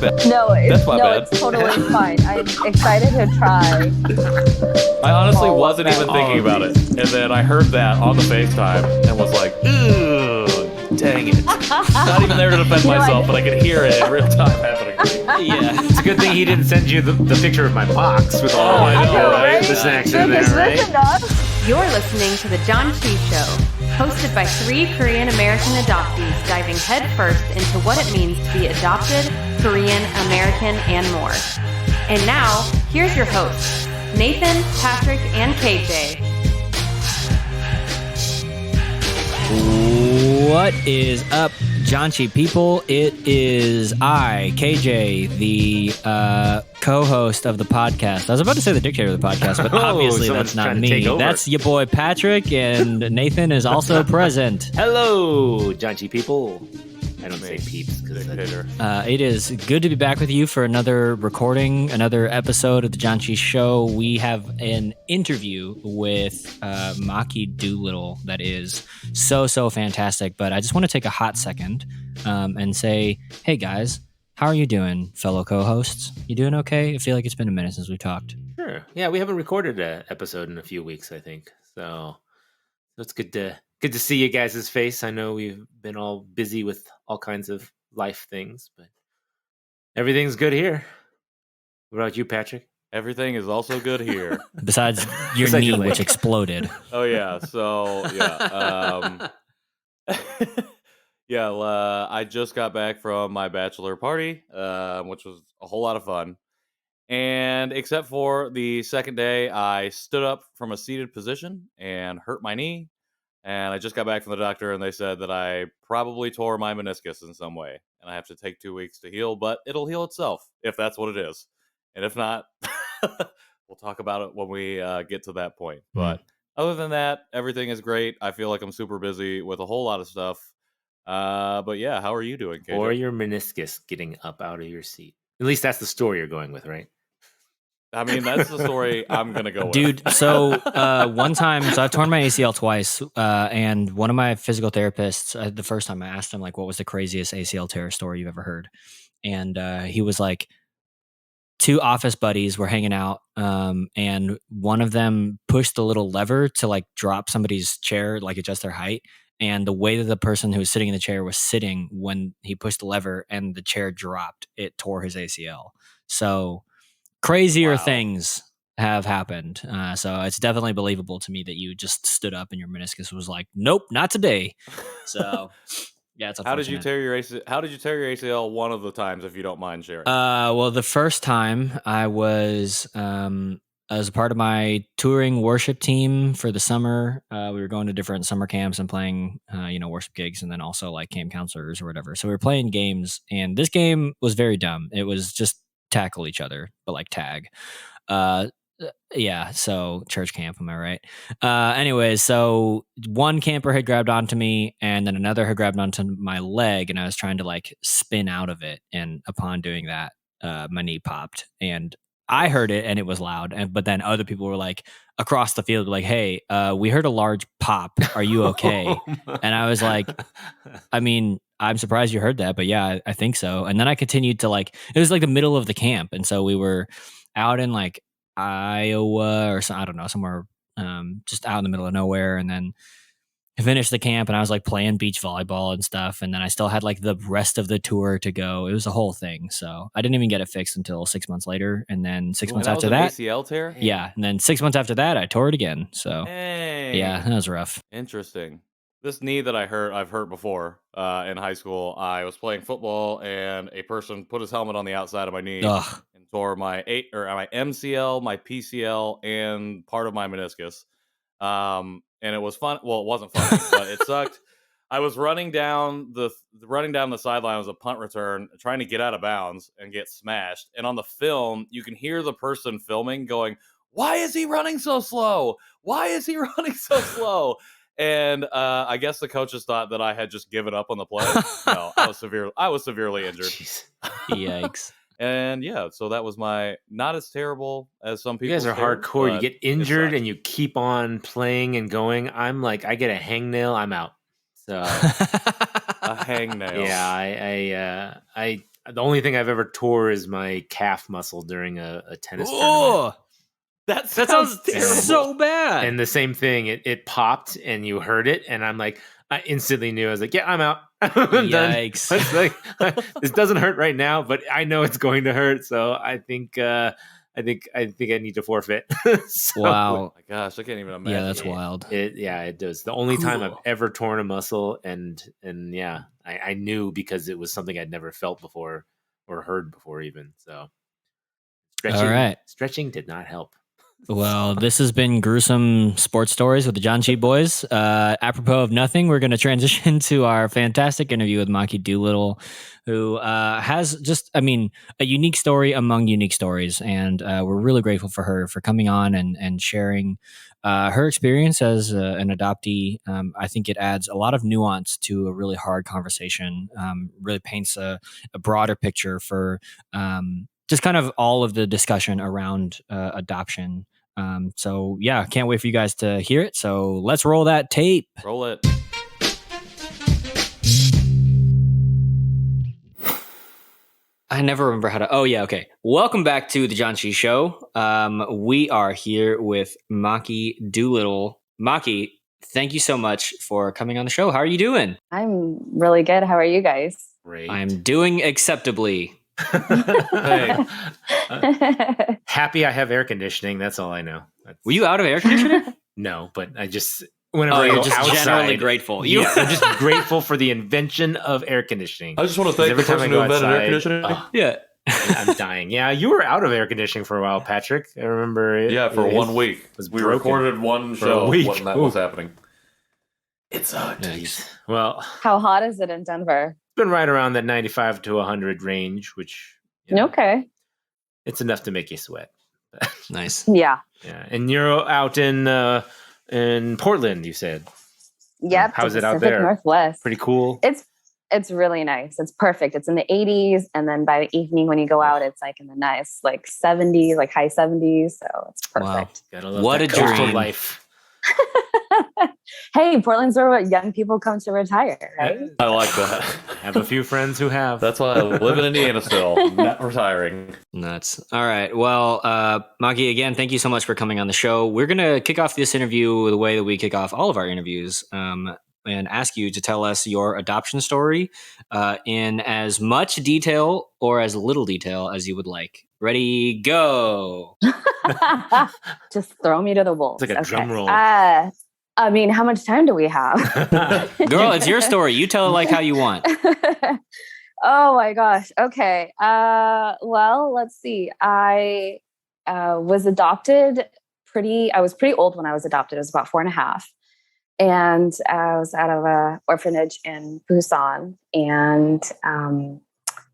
my bad. That's my bad. It's totally fine. I'm excited to try. I honestly wasn't even thinking about it. And then I heard that on the FaceTime and was like, ugh, dang it. Not even there to defend myself, but I could hear it in real time happening. Yeah, it's a good thing he didn't send you the picture of my box with all the snacks in there, right? You're listening to the Janchi Show, hosted by 3 Korean American adoptees diving headfirst into what it means to be adopted, Korean American, and more. And now, here's your hosts, Nathan, Patrick, and KJ. What is up, Janchi people? It is I, KJ, the co-host of the podcast. I was about to say the dictator of the podcast, but obviously that's not me. That's your boy Patrick, and Nathan is also present. Hello, Janchi people. I don't say peeps because it is good to be back with you for another recording, another episode of the Janchi Show. We have an interview with Maki Doolittle that is so fantastic. But I just want to take a hot second and say, hey guys, how are you doing, fellow co-hosts? You doing okay? I feel like it's been a minute since we talked. Sure. Yeah, we haven't recorded an episode in a few weeks, I think. So it's good to see you guys' face. I know we've been all busy with all kinds of life things, but everything's good here. What about you, Patrick? Everything is also good here. Besides your knee, which exploded. Oh, yeah. So, yeah. I just got back from my bachelor party, which was a whole lot of fun. And except for the second day, I stood up from a seated position and hurt my knee. And I just got back from the doctor, and they said that I probably tore my meniscus in some way. And I have to take 2 weeks to heal, but it'll heal itself, if that's what it is. And if not, we'll talk about it when we get to that point. But other than that, everything is great. I feel like I'm super busy with a whole lot of stuff. But yeah, how are you doing, KJ? Or your meniscus getting up out of your seat. At least that's the story you're going with, right? I mean, that's the story I'm going to go with. Dude, so one time, so I've torn my ACL twice, and one of my physical therapists, the first time I asked him, like, what was the craziest ACL tear story you've ever heard? And he was like, 2 office buddies were hanging out, and one of them pushed the little lever to, like, drop somebody's chair, like, adjust their height. And the way that the person who was sitting in the chair was sitting when he pushed the lever and the chair dropped, it tore his ACL. So crazier things have happened. So it's definitely believable to me that you just stood up and your meniscus was like, nope, not today. So yeah, it's unfortunate. How did you tear your ACL one of the times, if you don't mind sharing? Well, the first time I was as a part of my touring worship team for the summer. We were going to different summer camps and playing worship gigs, and then also like camp counselors or whatever. So we were playing games, and this game was very dumb. It was just tackle each other, but like tag. Yeah, so church camp, am I right? Anyways, so one camper had grabbed onto me, and then another had grabbed onto my leg, and I was trying to like spin out of it, and upon doing that, my knee popped, and I heard it, and it was loud, but then other people were like across the field, like, hey, we heard a large pop, are you okay? And I was like, I mean, I'm surprised you heard that, but yeah, I think so. And then I continued to like, it was like the middle of the camp. And so we were out in like Iowa or I don't know, somewhere just out in the middle of nowhere. And then I finished the camp and I was like playing beach volleyball and stuff. And then I still had like the rest of the tour to go. It was a whole thing. So I didn't even get it fixed until 6 months later. And then 6 months after that, ACL tear? Yeah. And then 6 months after that, I tore it again. So yeah, that was rough. Interesting. This knee that I've hurt before in high school. I was playing football and a person put his helmet on the outside of my knee and tore my MCL, my PCL, and part of my meniscus. And it was fun. Well, it wasn't fun, but it sucked. I was running down the sideline as a punt return, trying to get out of bounds and get smashed. And on the film, you can hear the person filming going, "Why is he running so slow? Why is he running so slow?" And I guess the coaches thought that I had just given up on the play. No, I was severely injured. Yikes. And yeah, so that was my not as terrible as some people. You guys are hardcore. You get injured and you keep on playing and going. I'm like, I get a hangnail, I'm out. So a hangnail. Yeah, I The only thing I've ever tore is my calf muscle during a tennis tournament. Oh, That that sounds sounds terrible. so bad. And the same thing, it popped and you heard it, and I'm like, I instantly knew. I was like, yeah, I'm out. I'm done. Yikes. It's like, this doesn't hurt right now, but I know it's going to hurt. So I think I need to forfeit. So, Wow. Oh my gosh, I can't even imagine. Yeah, that's wild. It does. The only time I've Cool. ever torn a muscle, and yeah, I knew because it was something I'd never felt before or heard before even. So stretching did not help. Well, this has been Gruesome Sports Stories with the Janchi Boys. Apropos of nothing, we're going to transition to our fantastic interview with Maki Doolittle, who has just, a unique story among unique stories. And we're really grateful for her for coming on and sharing her experience as an adoptee. I think it adds a lot of nuance to a really hard conversation, really paints a broader picture for just kind of all of the discussion around adoption. So yeah, can't wait for you guys to hear it. So let's roll that tape. Roll it. I never remember how to. Oh yeah, okay. Welcome back to the Janchi Show. We are here with Maki Doolittle. Maki, thank you so much for coming on the show. How are you doing? I'm really good. How are you guys? Great. I'm doing acceptably. Hey, happy I have air conditioning. That's all I know. Were you out of air conditioning? No, but I just whenever Oh, I you're go just outside, generally grateful. Yeah, I'm just grateful for the invention of air conditioning. I just want to thank the person who invented air conditioning. Yeah. I'm dying. Yeah, you were out of air conditioning for a while, Patrick. I remember. Yeah, for 1 week. We recorded one for a show week. when that was happening. It's Nice. Well, How hot is it in Denver? it's been right around that 95 to 100 range, which you know, Okay. it's enough to make you sweat. Nice. Yeah. Yeah, and you're out in Portland, you said. Yep. How's the it out Pacific there? Northwest. Pretty cool. It's really nice. It's perfect. It's in the 80s, and then by the evening when you go out, it's like in the nice 70s, like high 70s. So it's perfect. Gotta love What that a coastal dream. life. Hey, Portland's where young people come to retire, right? I like that. Have a few friends who have. That's why I live in Indiana still, not retiring. Nuts. All right. Well, Maki, again, thank you so much for coming on the show. We're going to kick off this interview the way that we kick off all of our interviews, and ask you to tell us your adoption story in as much detail or as little detail as you would like. Ready, go. Just throw me to the wolves. It's like a drum roll. How much time do we have? Girl, it's your story. You tell it like how you want. Oh my gosh. Okay. Well, let's see. I was adopted I was pretty old when I was adopted. I was about 4.5. And I was out of an orphanage in Busan. And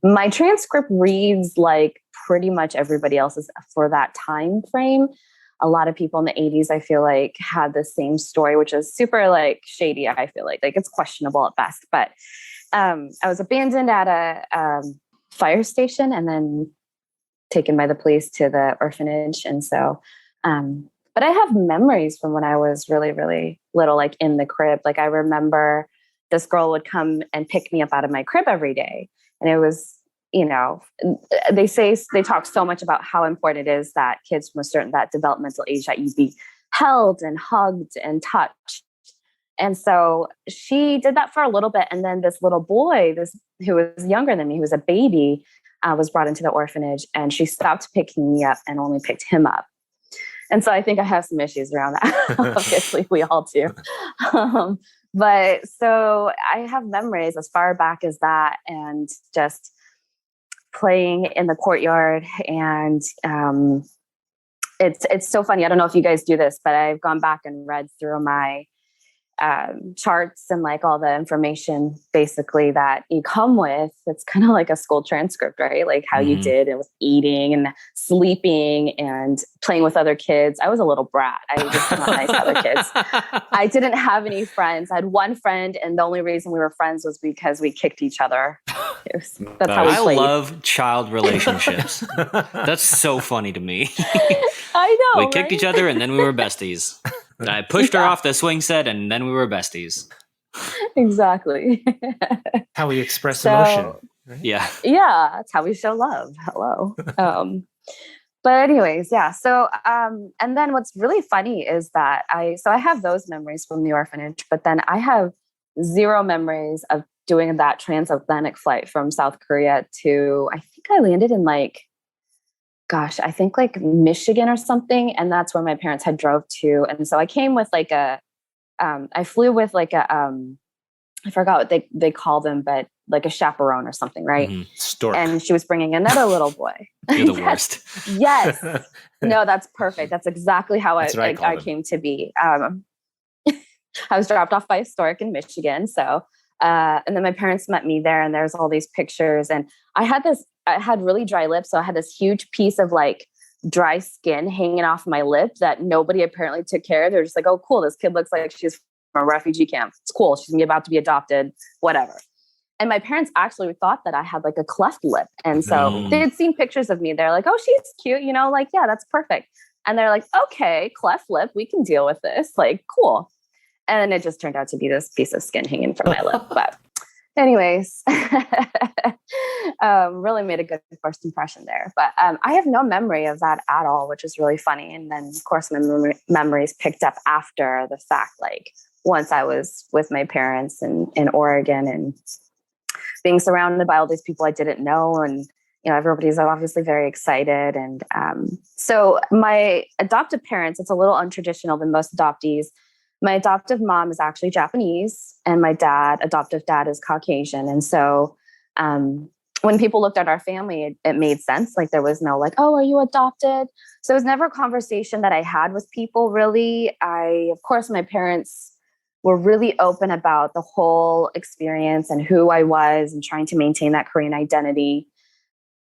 my transcript reads like pretty much everybody else's for that time frame. A lot of people in the 80s, I feel like, had the same story, which is super like shady. I feel like it's questionable at best. But I was abandoned at a fire station and then taken by the police to the orphanage. And so, but I have memories from when I was really, really little, like in the crib. Like I remember this girl would come and pick me up out of my crib every day. And it was, they talk so much about how important it is that kids from that developmental age, that you be held and hugged and touched. And so she did that for a little bit. And then this little boy, who was younger than me, who was a baby, was brought into the orphanage, and she stopped picking me up and only picked him up. And so I think I have some issues around that. Obviously, we all do. But so I have memories as far back as that, and just playing in the courtyard. And it's so funny. I don't know if you guys do this, but I've gone back and read through my charts and like all the information basically that you come with. It's kind of like a school transcript, right? Like how you did and with eating and sleeping and playing with other kids. I was a little brat. I was not nice to other kids. I didn't have any friends. I had one friend, and the only reason we were friends was because we kicked each other. That's how we played. I love child relationships. That's so funny to me. I know. We kicked each other and then we were besties. I pushed her off the swing set and then we were besties. Exactly. How we express emotion. Right? Yeah. Yeah, that's how we show love. Hello. But anyways, yeah. So and then what's really funny is that I have those memories from the orphanage, but then I have zero memories of doing that transatlantic flight from South Korea to, I think I landed in like, gosh, I think like Michigan or something, and that's where my parents had drove to. And so I came with like I flew with like I forgot what they call them, but like a chaperone or something, right? Stork. And she was bringing another little boy. You're the worst. Yes. No, that's perfect. That's exactly how I came to be. I was dropped off by a stork in Michigan. So, and then my parents met me there, and there's all these pictures. And I had really dry lips. So I had this huge piece of like dry skin hanging off my lip that nobody apparently took care of. They're just like, oh, cool. This kid looks like she's from a refugee camp. It's cool. She's about to be adopted, whatever. And my parents actually thought that I had like a cleft lip. And so they had seen pictures of me. They're like, oh, she's cute. You know, like, yeah, that's perfect. And they're like, okay, cleft lip. We can deal with this. Like, cool. And then it just turned out to be this piece of skin hanging from my lip. But anyways, really made a good first impression there. But I have no memory of that at all, which is really funny. And then, of course, my memories picked up after the fact, like once I was with my parents in Oregon and being surrounded by all these people I didn't know. And, you know, everybody's obviously very excited. And so my adoptive parents, it's a little untraditional than most adoptees. My adoptive mom is actually Japanese, and my adoptive dad is Caucasian. And so when people looked at our family, it made sense. Like there was no like, oh, are you adopted? So it was never a conversation that I had with people, really. Of course, my parents were really open about the whole experience and who I was and trying to maintain that Korean identity.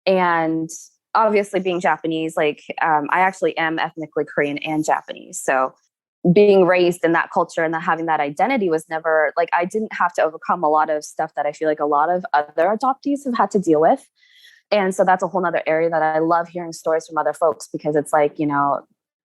And obviously being Japanese, like I actually am ethnically Korean and Japanese. So being raised in that culture and having that identity was never like, I didn't have to overcome a lot of stuff that I feel like a lot of other adoptees have had to deal with. And so that's a whole nother area that I love hearing stories from other folks, because it's like, you know,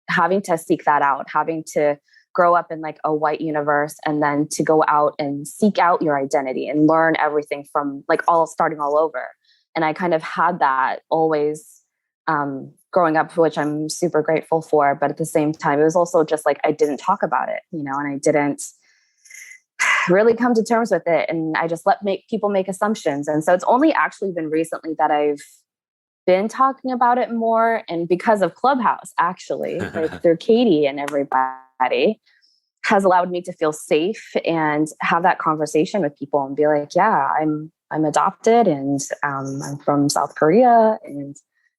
having to seek that out, having to grow up in like a white universe, and then to go out and seek out your identity and learn everything from like starting all over. And I kind of had that always growing up, which I'm super grateful for. But at the same time, it was also just like, I didn't talk about it, you know, and I didn't really come to terms with it. And I just let people make assumptions. And so it's only actually been recently that I've been talking about it more. And because of Clubhouse, actually, like through Katie and everybody, has allowed me to feel safe and have that conversation with people and be like, yeah, I'm adopted, and I'm from South Korea, and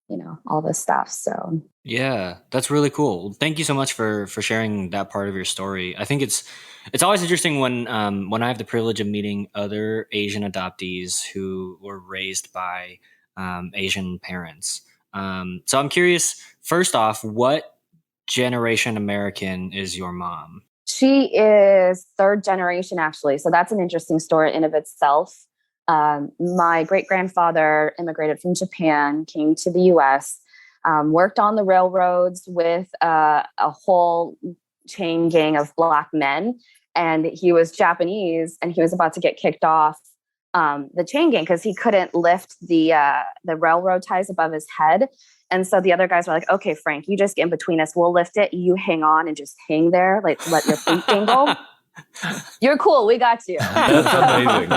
you know, all this stuff. So yeah, that's really cool. Thank you so much for sharing that part of your story. I think it's always interesting when I have the privilege of meeting other Asian adoptees who were raised by Asian parents. So I'm curious, first off, what generation American is your mom? She is third generation, actually. So that's an interesting story in of itself. My great-grandfather immigrated from Japan, came to the US, worked on the railroads with a whole chain gang of Black men. And he was Japanese, and he was about to get kicked off the chain gang because he couldn't lift the railroad ties above his head. And so the other guys were like, okay, Frank, you just get in between us. We'll lift it. You hang on and just hang there. Like, let your feet dangle. You're cool. We got you. That's amazing.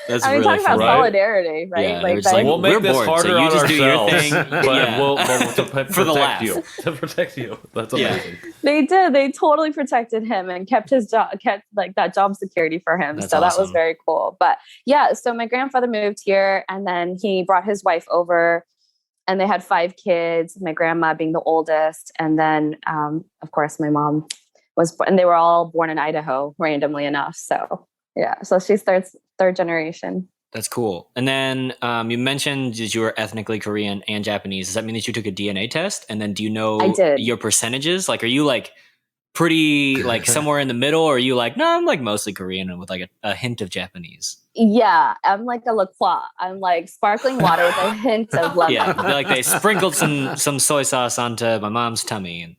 That's I mean, really talking about funny. solidarity, right? Yeah, like, just like, we'll make we're this bored, harder so you on just do your ourselves, thing. but Yeah. we'll to For the laugh. protect you. To protect you. That's Yeah. amazing. They did. They totally protected him and kept his job, kept like that job security for him. That's so that was awesome. very cool. But yeah, so my grandfather moved here, and then he brought his wife over, and they had 5 kids, my grandma being the oldest. And then, of course, my mom and they were all born in Idaho, randomly enough. So yeah, so she's third generation. That's cool. And then you mentioned that you were ethnically Korean and Japanese. Does that mean that you took a DNA test? And then do you know I did. your percentages? Like, are you like pretty like somewhere in the middle, or are you like, no, I'm like mostly Korean and with like a hint of Japanese? Yeah, I'm like a La Croix. I'm like sparkling water with a hint of lemon. Yeah, like they sprinkled some soy sauce onto my mom's tummy, and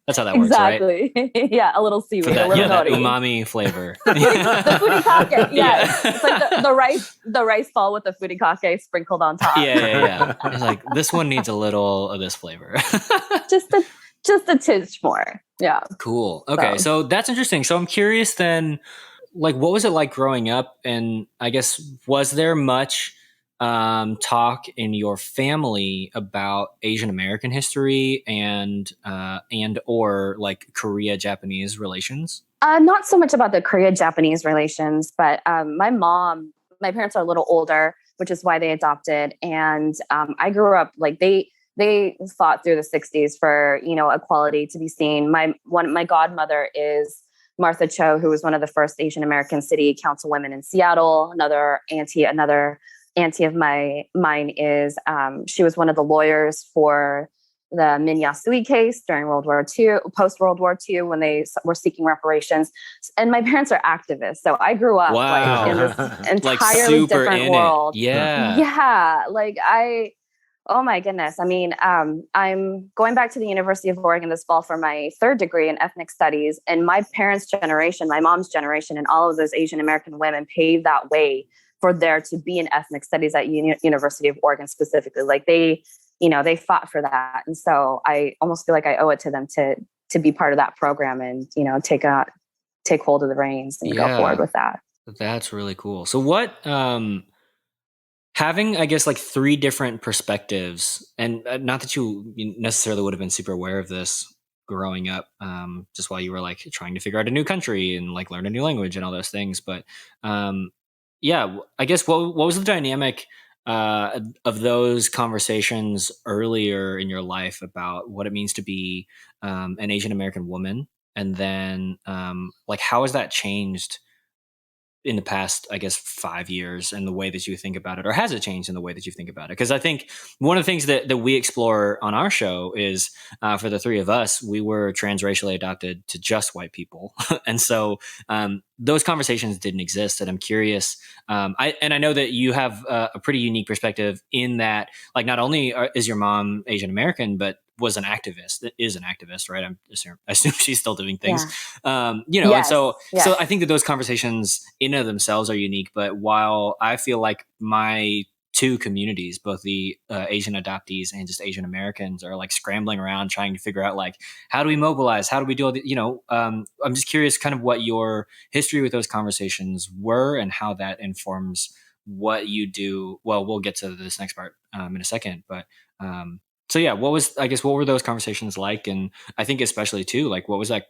that's how that works, exactly. right? Yeah, a little seaweed, a little that nori. umami flavor. The furikake, yes. It's like the rice ball with the furikake sprinkled on top. Yeah. It's like, this one needs a little of this flavor. just a tinge more. Yeah. Cool. Okay, so that's interesting. So I'm curious then, like, what was it like growing up? And I guess, was there much talk in your family about Asian American history and or like Korea Japanese relations? Not so much about the Korea-Japanese relations, but my parents are a little older, which is why they adopted. And I grew up like they fought through the 60s for, equality to be seen. My godmother is Martha Cho, who was one of the first Asian American city council women in Seattle. Another auntie of mine is she was one of the lawyers for the Min Yasui case during post World War II, when they were seeking reparations. And my parents are activists, so I grew up like in this entirely like different world. Yeah, Oh my goodness. I mean, I'm going back to the University of Oregon this fall for my third degree in ethnic studies, and my parents' generation, my mom's generation, and all of those Asian American women paved that way for there to be an ethnic studies at University of Oregon specifically. Like they fought for that. And so I almost feel like I owe it to them to be part of that program and, take hold of the reins and go forward with that. That's really cool. So what, having, I guess, like three different perspectives, and not that you necessarily would have been super aware of this growing up, just while you were like trying to figure out a new country and like learn a new language and all those things. But I guess what was the dynamic of those conversations earlier in your life about what it means to be an Asian American woman, and then like how has that changed in the past, I guess, 5 years, and the way that you think about it, or has it changed in the way that you think about it? Because I think one of the things that we explore on our show is, for the three of us, we were transracially adopted to just white people. And so those conversations didn't exist. And I'm curious, I know that you have a pretty unique perspective in that, like, not only is your mom Asian American, but is an activist, right? I assume she's still doing things, Yes. And so I think that those conversations in and of themselves are unique. But while I feel like my two communities, both the Asian adoptees and just Asian Americans, are like scrambling around trying to figure out like, how do we mobilize? How do we do all the, I'm just curious kind of what your history with those conversations were and how that informs what you do. Well, we'll get to this next part in a second, but so yeah, what were those conversations like? And I think especially too, like, what was that?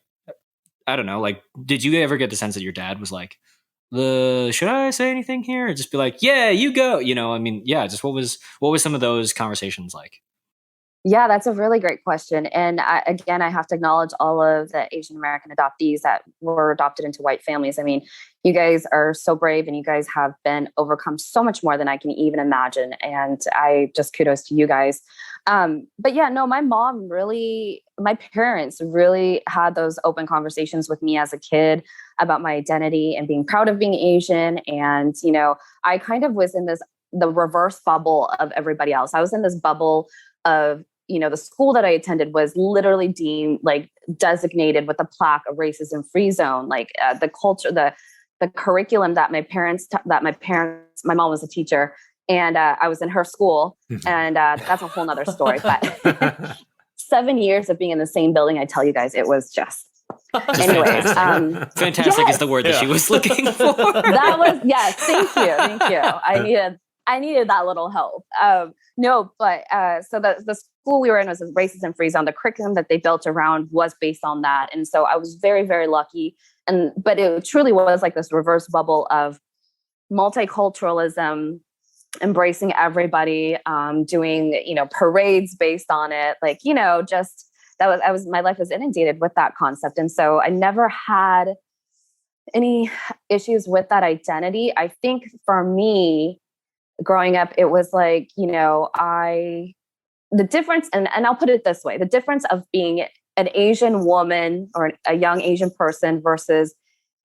I don't know, like, did you ever get the sense that your dad was like, should I say anything here? Or just be like, yeah, you go, just what was some of those conversations like? Yeah, that's a really great question. And I have to acknowledge all of the Asian American adoptees that were adopted into white families. I mean, you guys are so brave, and you guys have been overcome so much more than I can even imagine. And I just kudos to you guys. But yeah, no, my parents really had those open conversations with me as a kid about my identity and being proud of being Asian. And, I kind of was in the reverse bubble of everybody else. I was in this bubble of, the school that I attended was literally deemed like designated with a plaque, a racism free zone. Like the culture, the curriculum that my mom was a teacher, and I was in her school, and that's a whole nother story. But 7 years of being in the same building, I tell you guys, it was just. Anyways, fantastic is the word that she was looking for. That was, yes. Thank you. I needed that little help. So the school we were in was a racism free zone. The curriculum that they built around was based on that. And so I was very, very lucky. But it truly was like this reverse bubble of multiculturalism, embracing everybody, doing, parades based on it. Like, my life was inundated with that concept. And so I never had any issues with that identity. I think for me, growing up, it was like, the difference, and I'll put it this way, the difference of being an Asian woman or a young Asian person versus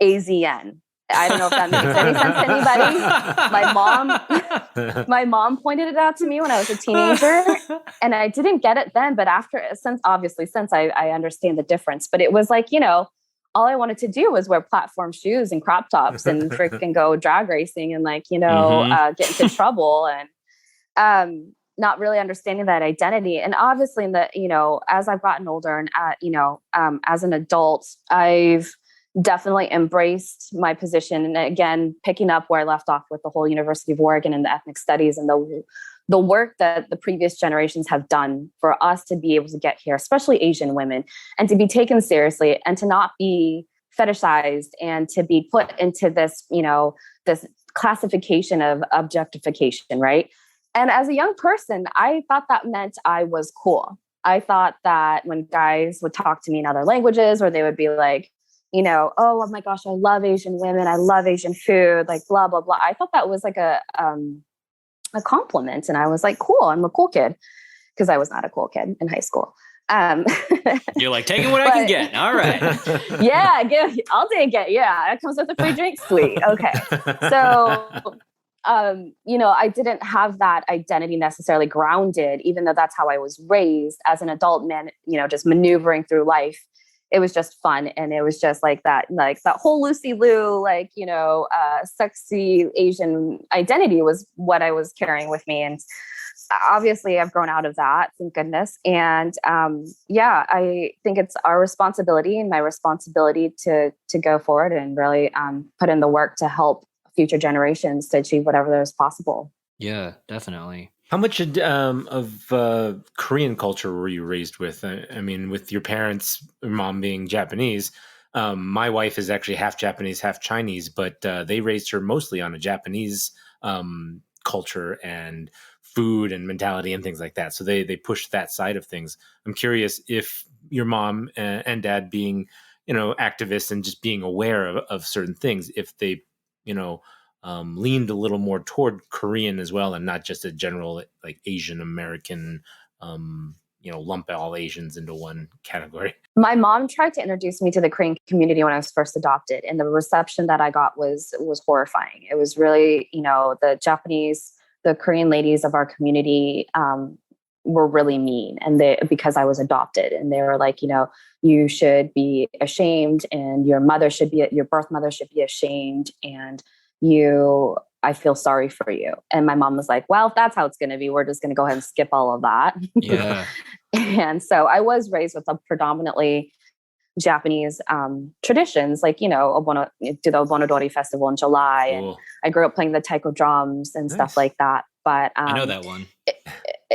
AZN. I don't know if that makes any sense to anybody. My mom pointed it out to me when I was a teenager, and I didn't get it then. But since I understand the difference. But it was like, all I wanted to do was wear platform shoes and crop tops and freaking go drag racing and get into trouble and not really understanding that identity. And obviously, as I've gotten older and as an adult, I've definitely embraced my position. And again, picking up where I left off with the whole University of Oregon and the ethnic studies and the work that the previous generations have done for us to be able to get here, especially Asian women, and to be taken seriously and to not be fetishized and to be put into this, this classification of objectification, right? And as a young person, I thought that meant I was cool. I thought that when guys would talk to me in other languages, or they would be like, oh my gosh, I love Asian women. I love Asian food, like blah, blah, blah. I thought that was like a compliment. And I was like, cool, I'm a cool kid. Because I was not a cool kid in high school. You're like, taking what I can get. All right. Yeah, I'll take it. Yeah, it comes with a free drink. Sweet. Okay. So, I didn't have that identity necessarily grounded, even though that's how I was raised as an adult man, just maneuvering through life. It was just fun. And it was just like that whole Lucy Liu, sexy Asian identity was what I was carrying with me. And obviously I've grown out of that, thank goodness. And I think it's our responsibility and my responsibility to go forward and really put in the work to help future generations to achieve whatever is possible. Yeah, definitely. How much of Korean culture were you raised with? I mean, with your parents, your mom being Japanese. My wife is actually half Japanese, half Chinese, but they raised her mostly on a Japanese culture and food and mentality and things like that. So they pushed that side of things. I'm curious if your mom and dad being, activists and just being aware of certain things, if they, leaned a little more toward Korean as well, and not just a general like Asian American, lump all Asians into one category. My mom tried to introduce me to the Korean community when I was first adopted, and the reception that I got was horrifying. It was really, the Korean ladies of our community were really mean, and because I was adopted, and they were like, you should be ashamed, and your birth mother should be ashamed, and I feel sorry for you. And my mom was like, well, if that's how it's going to be, we're just going to go ahead and skip all of that. Yeah. And so I was raised with a predominantly Japanese traditions, like, do the Obonodori festival in July. Cool. And I grew up playing the taiko drums and stuff like that. But I know that one.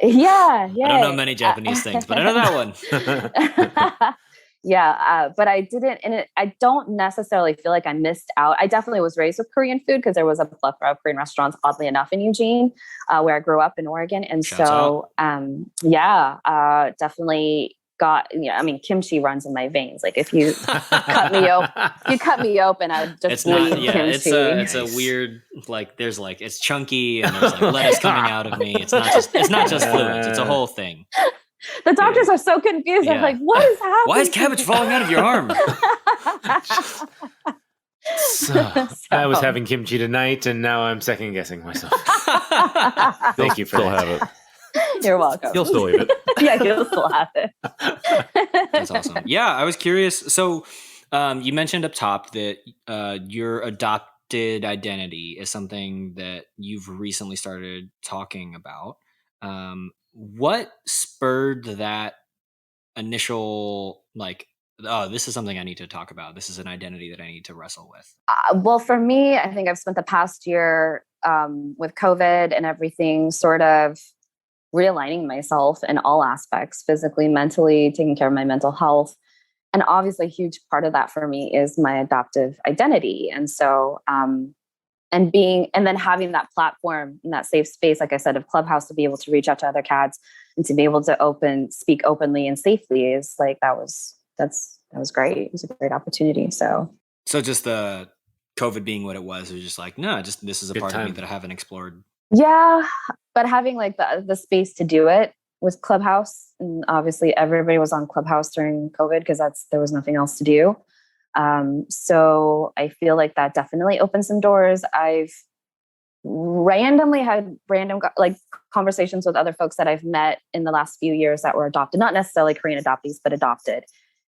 Yeah. I don't know many Japanese things, but I know that one. Yeah, but I didn't, and I don't necessarily feel like I missed out. I definitely was raised with Korean food because there was a plethora of Korean restaurants, oddly enough, in Eugene, where I grew up in Oregon. And definitely got, kimchi runs in my veins. Like if you cut me open, I would just bleed kimchi. It's a weird, it's chunky and there's lettuce coming out of me. It's not just fluids. It's a whole thing. The doctors are so confused. Yeah. I'm like, what is happening? Why is cabbage falling out of your arm? I was having kimchi tonight, and now I'm second guessing myself. Thank you for still have it. You're welcome. You'll still eat it. Yeah, you'll still have it. That's awesome. Yeah, I was curious. So you mentioned up top that your adopted identity is something that you've recently started talking about. What spurred that initial, this is something I need to talk about. This is an identity that I need to wrestle with. Well, for me, I think I've spent the past year with COVID and everything sort of realigning myself in all aspects, physically, mentally, taking care of my mental health. And obviously a huge part of that for me is my adoptive identity. And so, and then having that platform and that safe space, like I said, of Clubhouse, to be able to reach out to other cats and to be able to speak openly and safely is like, that was great. It was a great opportunity. So just the COVID being what it was just like, no, this is a part of me that I haven't explored. Yeah. But having like the space to do it with Clubhouse, and obviously everybody was on Clubhouse during COVID because there was nothing else to do. So I feel like that definitely opened some doors. I've randomly had like conversations with other folks that I've met in the last few years that were adopted, not necessarily Korean adoptees, but adopted,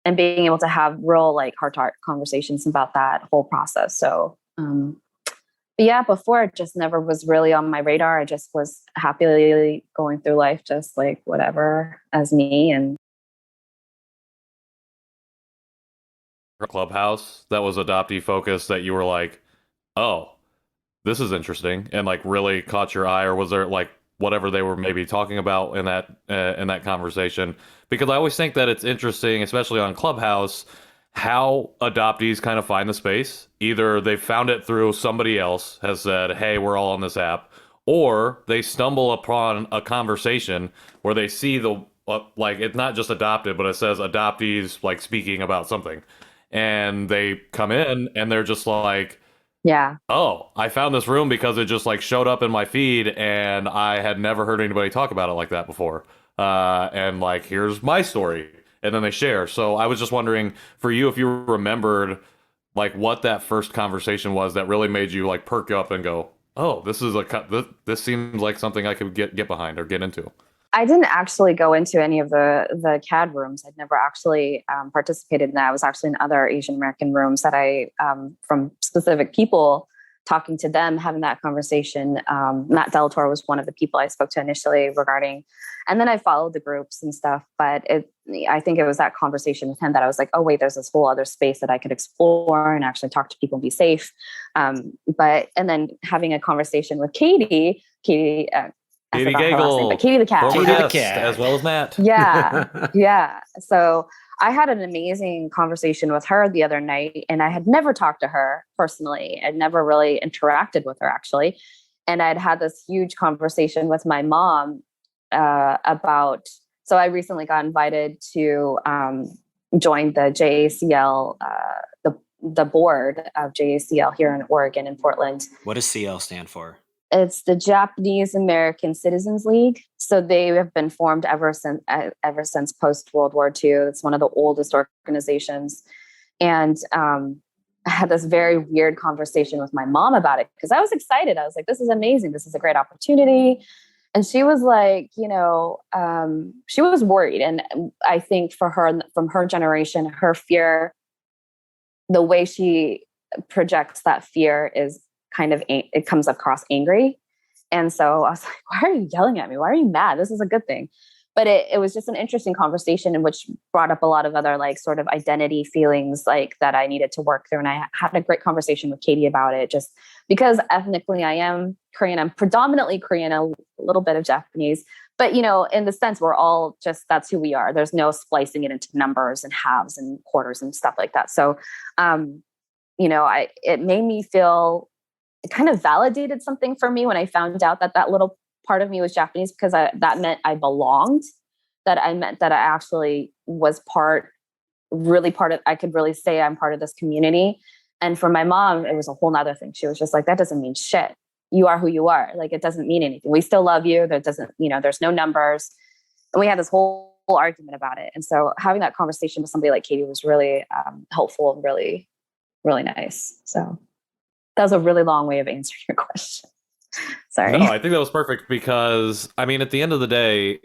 and being able to have real like heart-to-heart conversations about that whole process. So, but yeah, before it just never was really on my radar. I just was happily going through life, just like whatever as me. And Clubhouse that was adoptee focused that you were like, oh, this is interesting, and like really caught your eye, or was there like whatever they were maybe talking about in that conversation? Because I always think that it's interesting, especially on Clubhouse, how adoptees kind of find the space. Either they found it through somebody else has said, hey, we're all on this app, or they stumble upon a conversation where they see the like, it's not just adopted, but it says adoptees like speaking about something, and they come in and they're just like, yeah, oh, I found this room because it just like showed up in my feed and I had never heard anybody talk about it like that before. And like, here's my story. And then they share. So I was just wondering for you, if you remembered like what that first conversation was that really made you like perk up and go, oh, this seems like something I could get behind or get into. I didn't actually go into any of the CAD rooms. I'd never actually participated in that. I was actually in other Asian American rooms that I, from specific people, talking to them, having that conversation. Matt Delator was one of the people I spoke to initially regarding, and then I followed the groups and stuff. But I think it was that conversation with him that I was like, oh wait, there's this whole other space that I could explore and actually talk to people and be safe. And then having a conversation with Katie, Katie Gagel, but Katie the cat. Katie the cat, as well as Matt. Yeah, yeah. So I had an amazing conversation with her the other night, and I had never talked to her personally. I'd never really interacted with her actually, and I'd had this huge conversation with my mom about. So I recently got invited to join the JACL, the board of JACL here in Oregon in Portland. What does CL stand for? It's the Japanese American Citizens League. So they have been formed ever since post World War II. It's one of the oldest organizations. And I had this very weird conversation with my mom about it because I was excited. I was like, this is amazing. This is a great opportunity. And she was like, she was worried. And I think for her, from her generation, her fear, the way she projects that fear is kind of, it comes across angry. And so I was like, why are you yelling at me? Why are you mad? This is a good thing. But it was just an interesting conversation in which brought up a lot of other like sort of identity feelings like that I needed to work through. And I had a great conversation with Katie about it, just because ethnically I am Korean. I'm predominantly Korean, a little bit of Japanese, but in the sense we're all just, that's who we are. There's no splicing it into numbers and halves and quarters and stuff like that. So, it made me feel, it kind of validated something for me when I found out that little part of me was Japanese, because that meant I belonged, that I meant that I actually was I could really say I'm part of this community. And for my mom, it was a whole nother thing. She was just like, that doesn't mean shit. You are who you are. Like, it doesn't mean anything. We still love you. There doesn't, there's no numbers. And we had this whole argument about it. And so having that conversation with somebody like Katie was really helpful and really, really nice. So that was a really long way of answering your question. Sorry. No, I think that was perfect because, at the end of the day,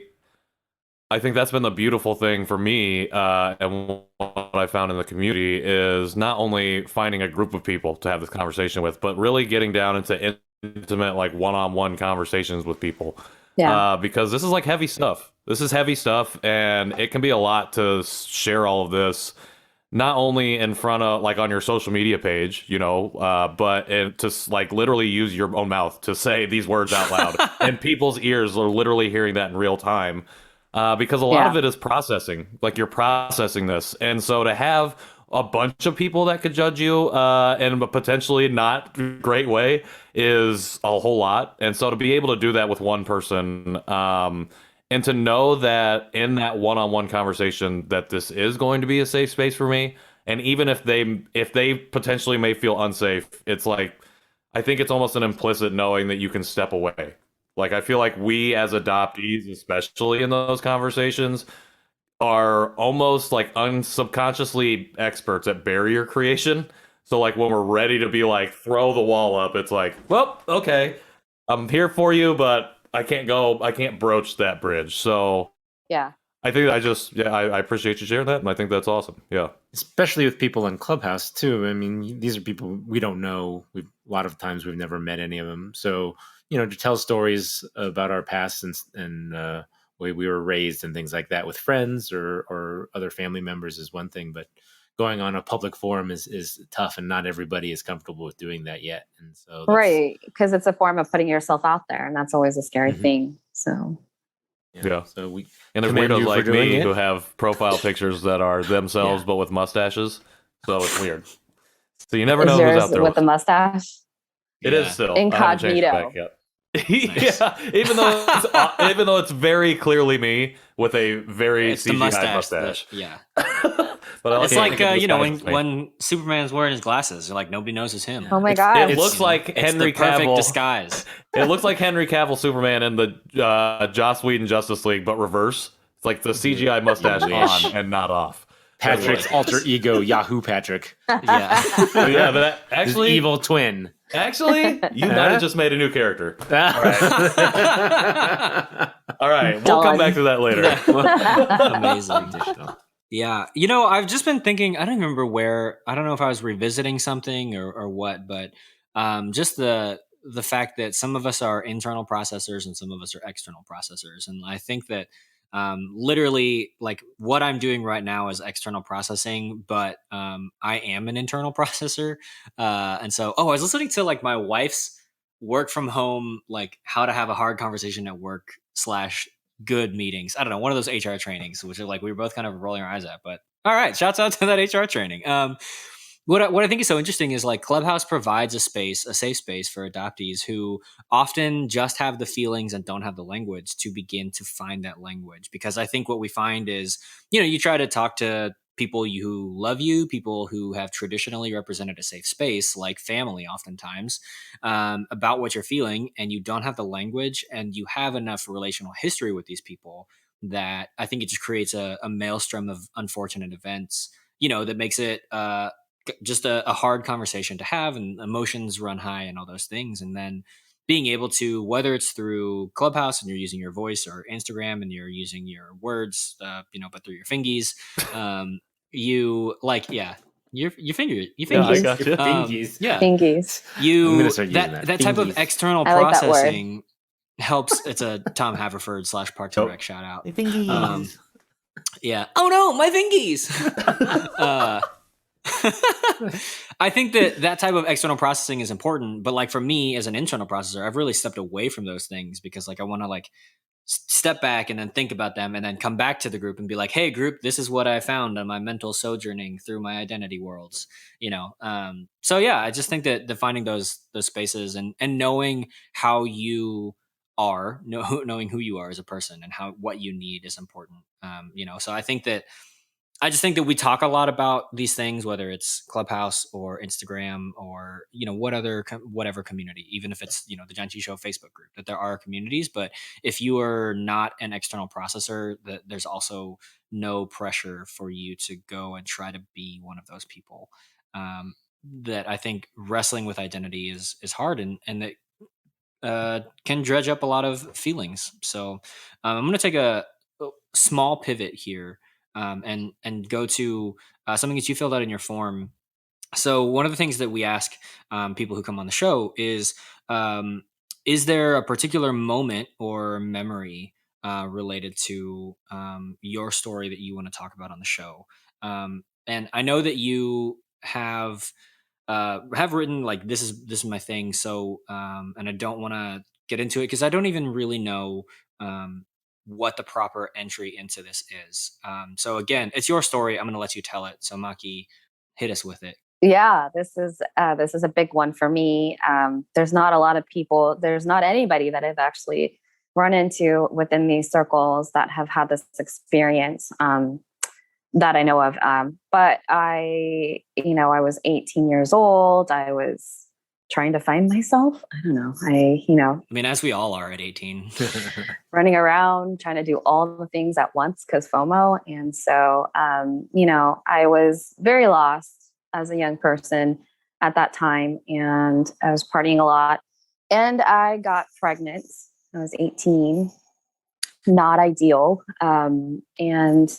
I think that's been the beautiful thing for me, and what I found in the community is not only finding a group of people to have this conversation with, but really getting down into intimate, like one-on-one conversations with people. Yeah. Because this is like heavy stuff. This is heavy stuff, and it can be a lot to share all of this. Not only in front of, like, on your social media page, but to like literally use your own mouth to say these words out loud, and people's ears are literally hearing that in real time, because a lot of it is processing. Like, you're processing this, and so to have a bunch of people that could judge you in a potentially not great way is a whole lot, and so to be able to do that with one person. And to know that in that one-on-one conversation that this is going to be a safe space for me, and even if they potentially may feel unsafe, it's like, I think it's almost an implicit knowing that you can step away Like, I feel like we as adoptees, especially in those conversations, are almost like unsubconsciously experts at barrier creation. So like when we're ready to be like throw the wall up, it's like, well, okay, I'm here for you, but I can't broach that bridge. So Yeah. I think I appreciate you sharing that, and I think that's awesome. Yeah. Especially with people in Clubhouse too. I mean, these are people we don't know. A lot of times we've never met any of them. So, to tell stories about our past and way we were raised and things like that with friends or other family members is one thing, but going on a public forum is tough, and not everybody is comfortable with doing that yet. And so right, because it's a form of putting yourself out there, and that's always a scary thing. So yeah. So we and there's weirdos like me who have profile pictures that are themselves but with mustaches. So it's weird. So you never know who's out there with the mustache. It is still incognito. Yeah, even though it's very clearly me with a very CGI mustache. Yeah. But it's like when Superman's wearing his glasses, you're like nobody knows it's him. Oh my god! It looks like Henry Cavill. Perfect disguise. It looks like Henry Cavill Superman in the Joss Whedon Justice League, but reverse. It's like the CGI mustache on and not off. Patrick's alter ego, Yahoo Patrick. Yeah. Yeah, but actually, his evil twin. Actually, you might have just made a new character. All right. All right. We'll come back to that later. Amazing. Yeah. I've just been thinking, I don't remember where, I don't know if I was revisiting something or what, but just the fact that some of us are internal processors and some of us are external processors. And I think that literally like what I'm doing right now is external processing, but I am an internal processor. And so, I was listening to like my wife's work from home, like how to have a hard conversation at work / good meetings. I don't know, one of those HR trainings, which are like, we were both kind of rolling our eyes at, but all right, shouts out to that HR training. What I think is so interesting is like Clubhouse provides a safe space for adoptees who often just have the feelings and don't have the language to begin to find that language. Because I think what we find is, you try to talk to people who love you, people who have traditionally represented a safe space, like family oftentimes, about what you're feeling, and you don't have the language and you have enough relational history with these people that I think it just creates a maelstrom of unfortunate events, that makes it just a hard conversation to have, and emotions run high and all those things. And then being able to, whether it's through Clubhouse and you're using your voice, or Instagram and you're using your words, but through your fingies, you like, your fingies. Yeah, I got you. Fingies. Yeah. Fingies. I'm gonna start using that type of external I like that word. processing helps. It's a Tom Haverford / Parks and Rec shout out. Fingies. Yeah. Oh no, my fingies. I think that type of external processing is important, but like for me as an internal processor, I've really stepped away from those things because like I want to like step back and then think about them and then come back to the group and be like, hey group, this is what I found on my mental sojourning through my identity worlds, so yeah, I just think that defining those spaces and knowing how you are, knowing who you are as a person and what you need is important. So I just think that we talk a lot about these things, whether it's Clubhouse or Instagram or, whatever community, even if it's, the Janchi Show Facebook group, that there are communities. But if you are not an external processor, that there's also no pressure for you to go and try to be one of those people. That I think wrestling with identity is hard and that can dredge up a lot of feelings. So I'm going to take a small pivot here. And go to something that you filled out in your form. So one of the things that we ask people who come on the show is there a particular moment or memory related to your story that you want to talk about on the show? And I know that you have written like this is my thing. So and I don't want to get into it because I don't even really know what the proper entry into this is. So again, it's your story. I'm going to let you tell it. So Maki, hit us with it. Yeah, this is a big one for me. There's not a lot of people. There's not anybody that I've actually run into within these circles that have had this experience that I know of. But I was 18 years old. I was trying to find myself. I don't know. I mean, as we all are at 18. Running around, trying to do all the things at once because FOMO. And so, I was very lost as a young person at that time. And I was partying a lot. And I got pregnant. I was 18. Not ideal. And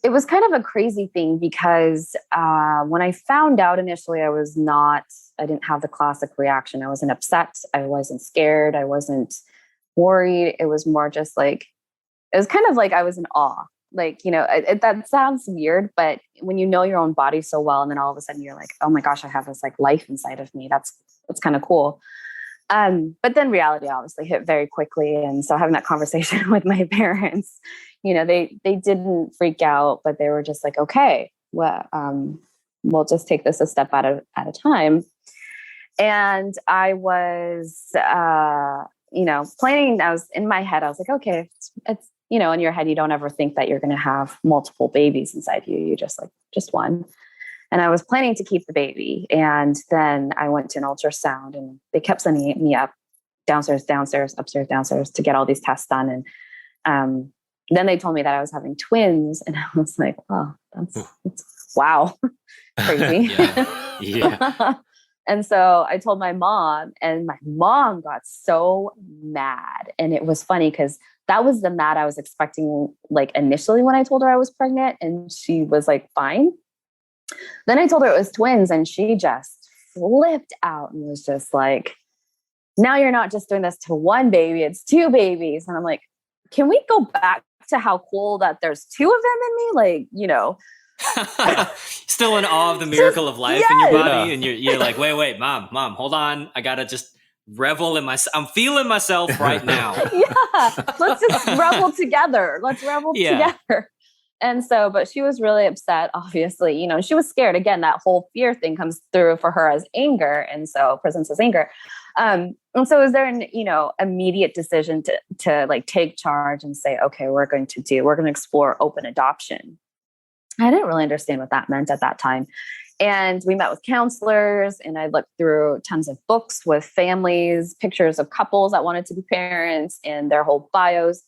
it was kind of a crazy thing because when I found out initially, I didn't have the classic reaction. I wasn't upset. I wasn't scared. I wasn't worried. It was more just like, it was kind of like I was in awe. Like, that sounds weird, but when you know your own body so well, and then all of a sudden you're like, oh my gosh, I have this like life inside of me. That's kind of cool. But then reality obviously hit very quickly. And so having that conversation with my parents, they didn't freak out, but they were just like, okay, well, we'll just take this a step at a time. And I was, planning, I was in my head, I was like, okay, it's in your head, you don't ever think that you're going to have multiple babies inside you. You just one. And I was planning to keep the baby. And then I went to an ultrasound and they kept sending me up downstairs, upstairs, downstairs to get all these tests done. And then they told me that I was having twins. And I was like, oh, that's wow. Crazy. Yeah. And so I told my mom, and my mom got so mad. And it was funny because that was the mad I was expecting, like initially when I told her I was pregnant, and she was like, fine. Then I told her it was twins, and she just flipped out and was just like, now you're not just doing this to one baby, it's two babies. And I'm like, can we go back to how cool that there's two of them in me? Like, Still in awe of the miracle of life in your body. And you're like, wait, mom, hold on. I got to just revel in myself. I'm feeling myself right now. Yeah. Let's just revel together. Let's revel together. And so, but she was really upset, obviously, she was scared. Again, that whole fear thing comes through for her as anger. And so presents as anger. And so is there an, immediate decision to like take charge and say, okay, we're going to explore open adoption. I didn't really understand what that meant at that time. And we met with counselors, and I looked through tons of books with families, pictures of couples that wanted to be parents and their whole bios.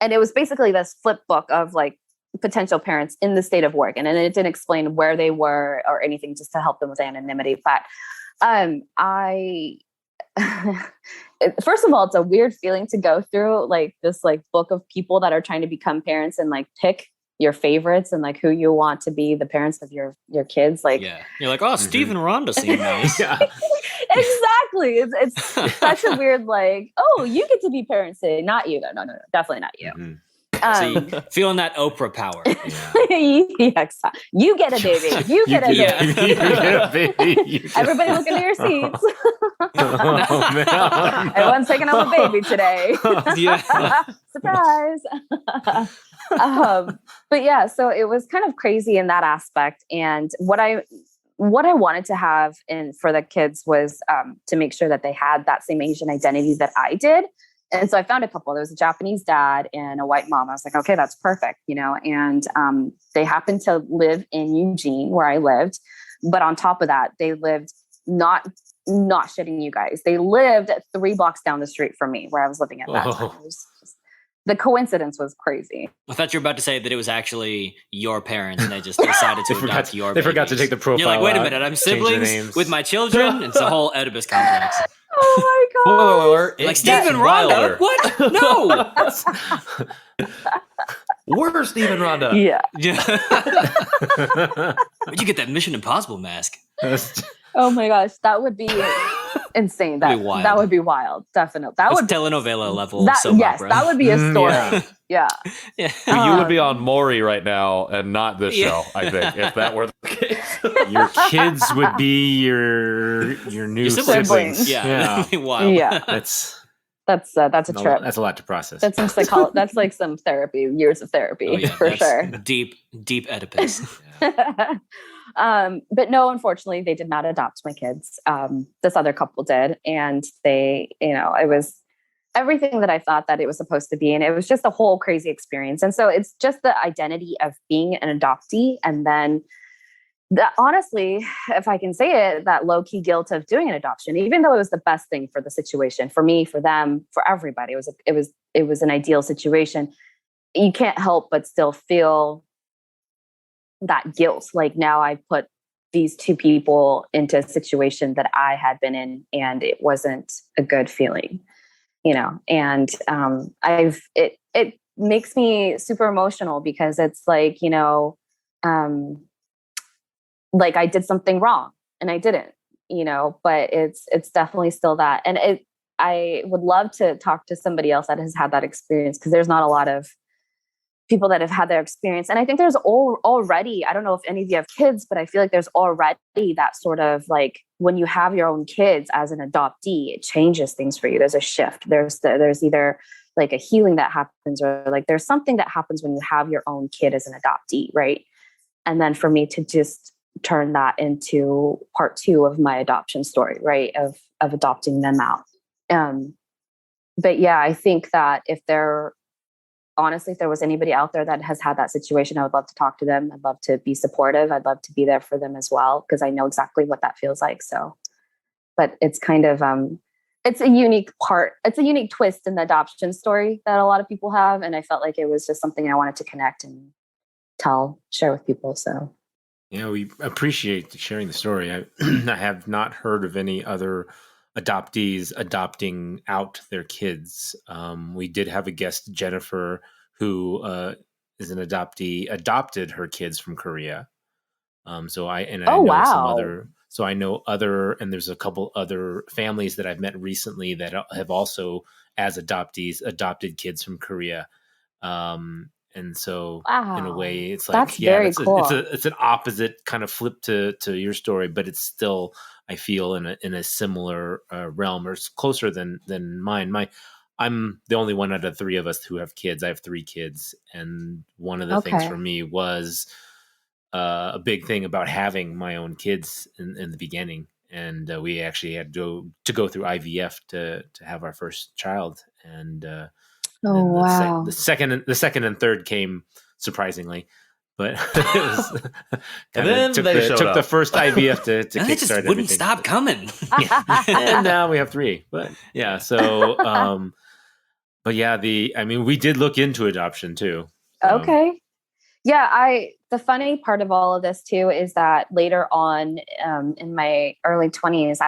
And it was basically this flip book of like potential parents in the state of Oregon. And it didn't explain where they were or anything, just to help them with anonymity. But first of all, it's a weird feeling to go through like this like book of people that are trying to become parents and like pick your favorites and like who you want to be the parents of your kids. Like, yeah, you're like, oh, Steve and Rhonda seem nice. Yeah. Exactly. It's such a weird like, oh, you get to be parents today, not you. No, definitely not you. Mm-hmm. So you feeling that Oprah power. Yeah, exactly. You get a baby. You get a baby. Everybody look into your seats. Oh, man. Everyone's taking up a baby today. Surprise. But yeah, so it was kind of crazy in that aspect. And what I wanted to have for the kids was to make sure that they had that same Asian identity that I did. And so I found a couple. There was a Japanese dad and a white mom. I was like, okay, that's perfect, and they happened to live in Eugene where I lived. But on top of that, they lived not shitting you guys. They lived 3 blocks down the street from me where I was living at that time. It was just, the coincidence was crazy. I thought you were about to say that it was actually your parents and they just decided to adopt your babies. They forgot to take the profile. You're like, wait a minute, I'm siblings with my children. It's a whole Oedipus complex. Oh my god! Spoiler alert! Like Steve and Rhonda? What? No. We're Steve and Rhonda. Yeah. Where'd you get that Mission Impossible mask? Oh my gosh, that would be insane. That would be wild. Definitely. That would telenovela level. Yes, that would be a story. Yeah. You would be on Maury right now and not this show, I think, if that were the case. Your kids would be your new siblings. Yeah. Wild. Yeah. That's a trip. That's a lot to process. That's some psychology. That's like some therapy, years of therapy for sure. Deep Oedipus. But no, unfortunately, they did not adopt my kids. This other couple did, and they, it was everything that I thought that it was supposed to be, and it was just a whole crazy experience. And so it's just the identity of being an adoptee, and then that honestly, if I can say it, that low key guilt of doing an adoption, even though it was the best thing for the situation, for me, for them, for everybody, it was an ideal situation. You can't help but still feel that guilt. Like now I put these two people into a situation that I had been in, and it wasn't a good feeling, and it makes me super emotional because it's like, like I did something wrong and I didn't, but it's definitely still that. And I would love to talk to somebody else that has had that experience, because there's not a lot of people that have had their experience. And I think there's already, I don't know if any of you have kids, but I feel like there's already that sort of like, when you have your own kids as an adoptee, it changes things for you. There's a shift. There's either like a healing that happens, or like there's something that happens when you have your own kid as an adoptee, right? And then for me to just turn that into part 2 of my adoption story, right? Of adopting them out. But yeah, I think that if there was anybody out there that has had that situation, I would love to talk to them. I'd love to be supportive. I'd love to be there for them as well, because I know exactly what that feels like. So, but it's kind of, it's a unique twist in the adoption story that a lot of people have. And I felt like it was just something I wanted to connect and share with people. So. Yeah, we appreciate sharing the story. I have not heard of any other adoptees adopting out their kids. We did have a guest, Jennifer, who is an adoptee, adopted her kids from Korea. I know some other. So I know and there's a couple other families that I've met recently that have also, as adoptees, adopted kids from Korea. And so in a way, it's like, that's very cool. It's an opposite kind of flip to your story, but it's still, I feel, in a similar realm, or it's closer than mine. I'm the only one out of 3 of us who have kids. I have 3 kids. And one of the things for me was a big thing about having my own kids in the beginning. And we actually had to go through IVF to have our first child. And wow! The second and third came surprisingly, but it was. And then took the first IVF to kickstart everything. Just wouldn't stop coming. And now we have 3. But yeah, so but yeah, we did look into adoption too. Okay. Yeah, the funny part of all of this too is that later on, in my early 20s,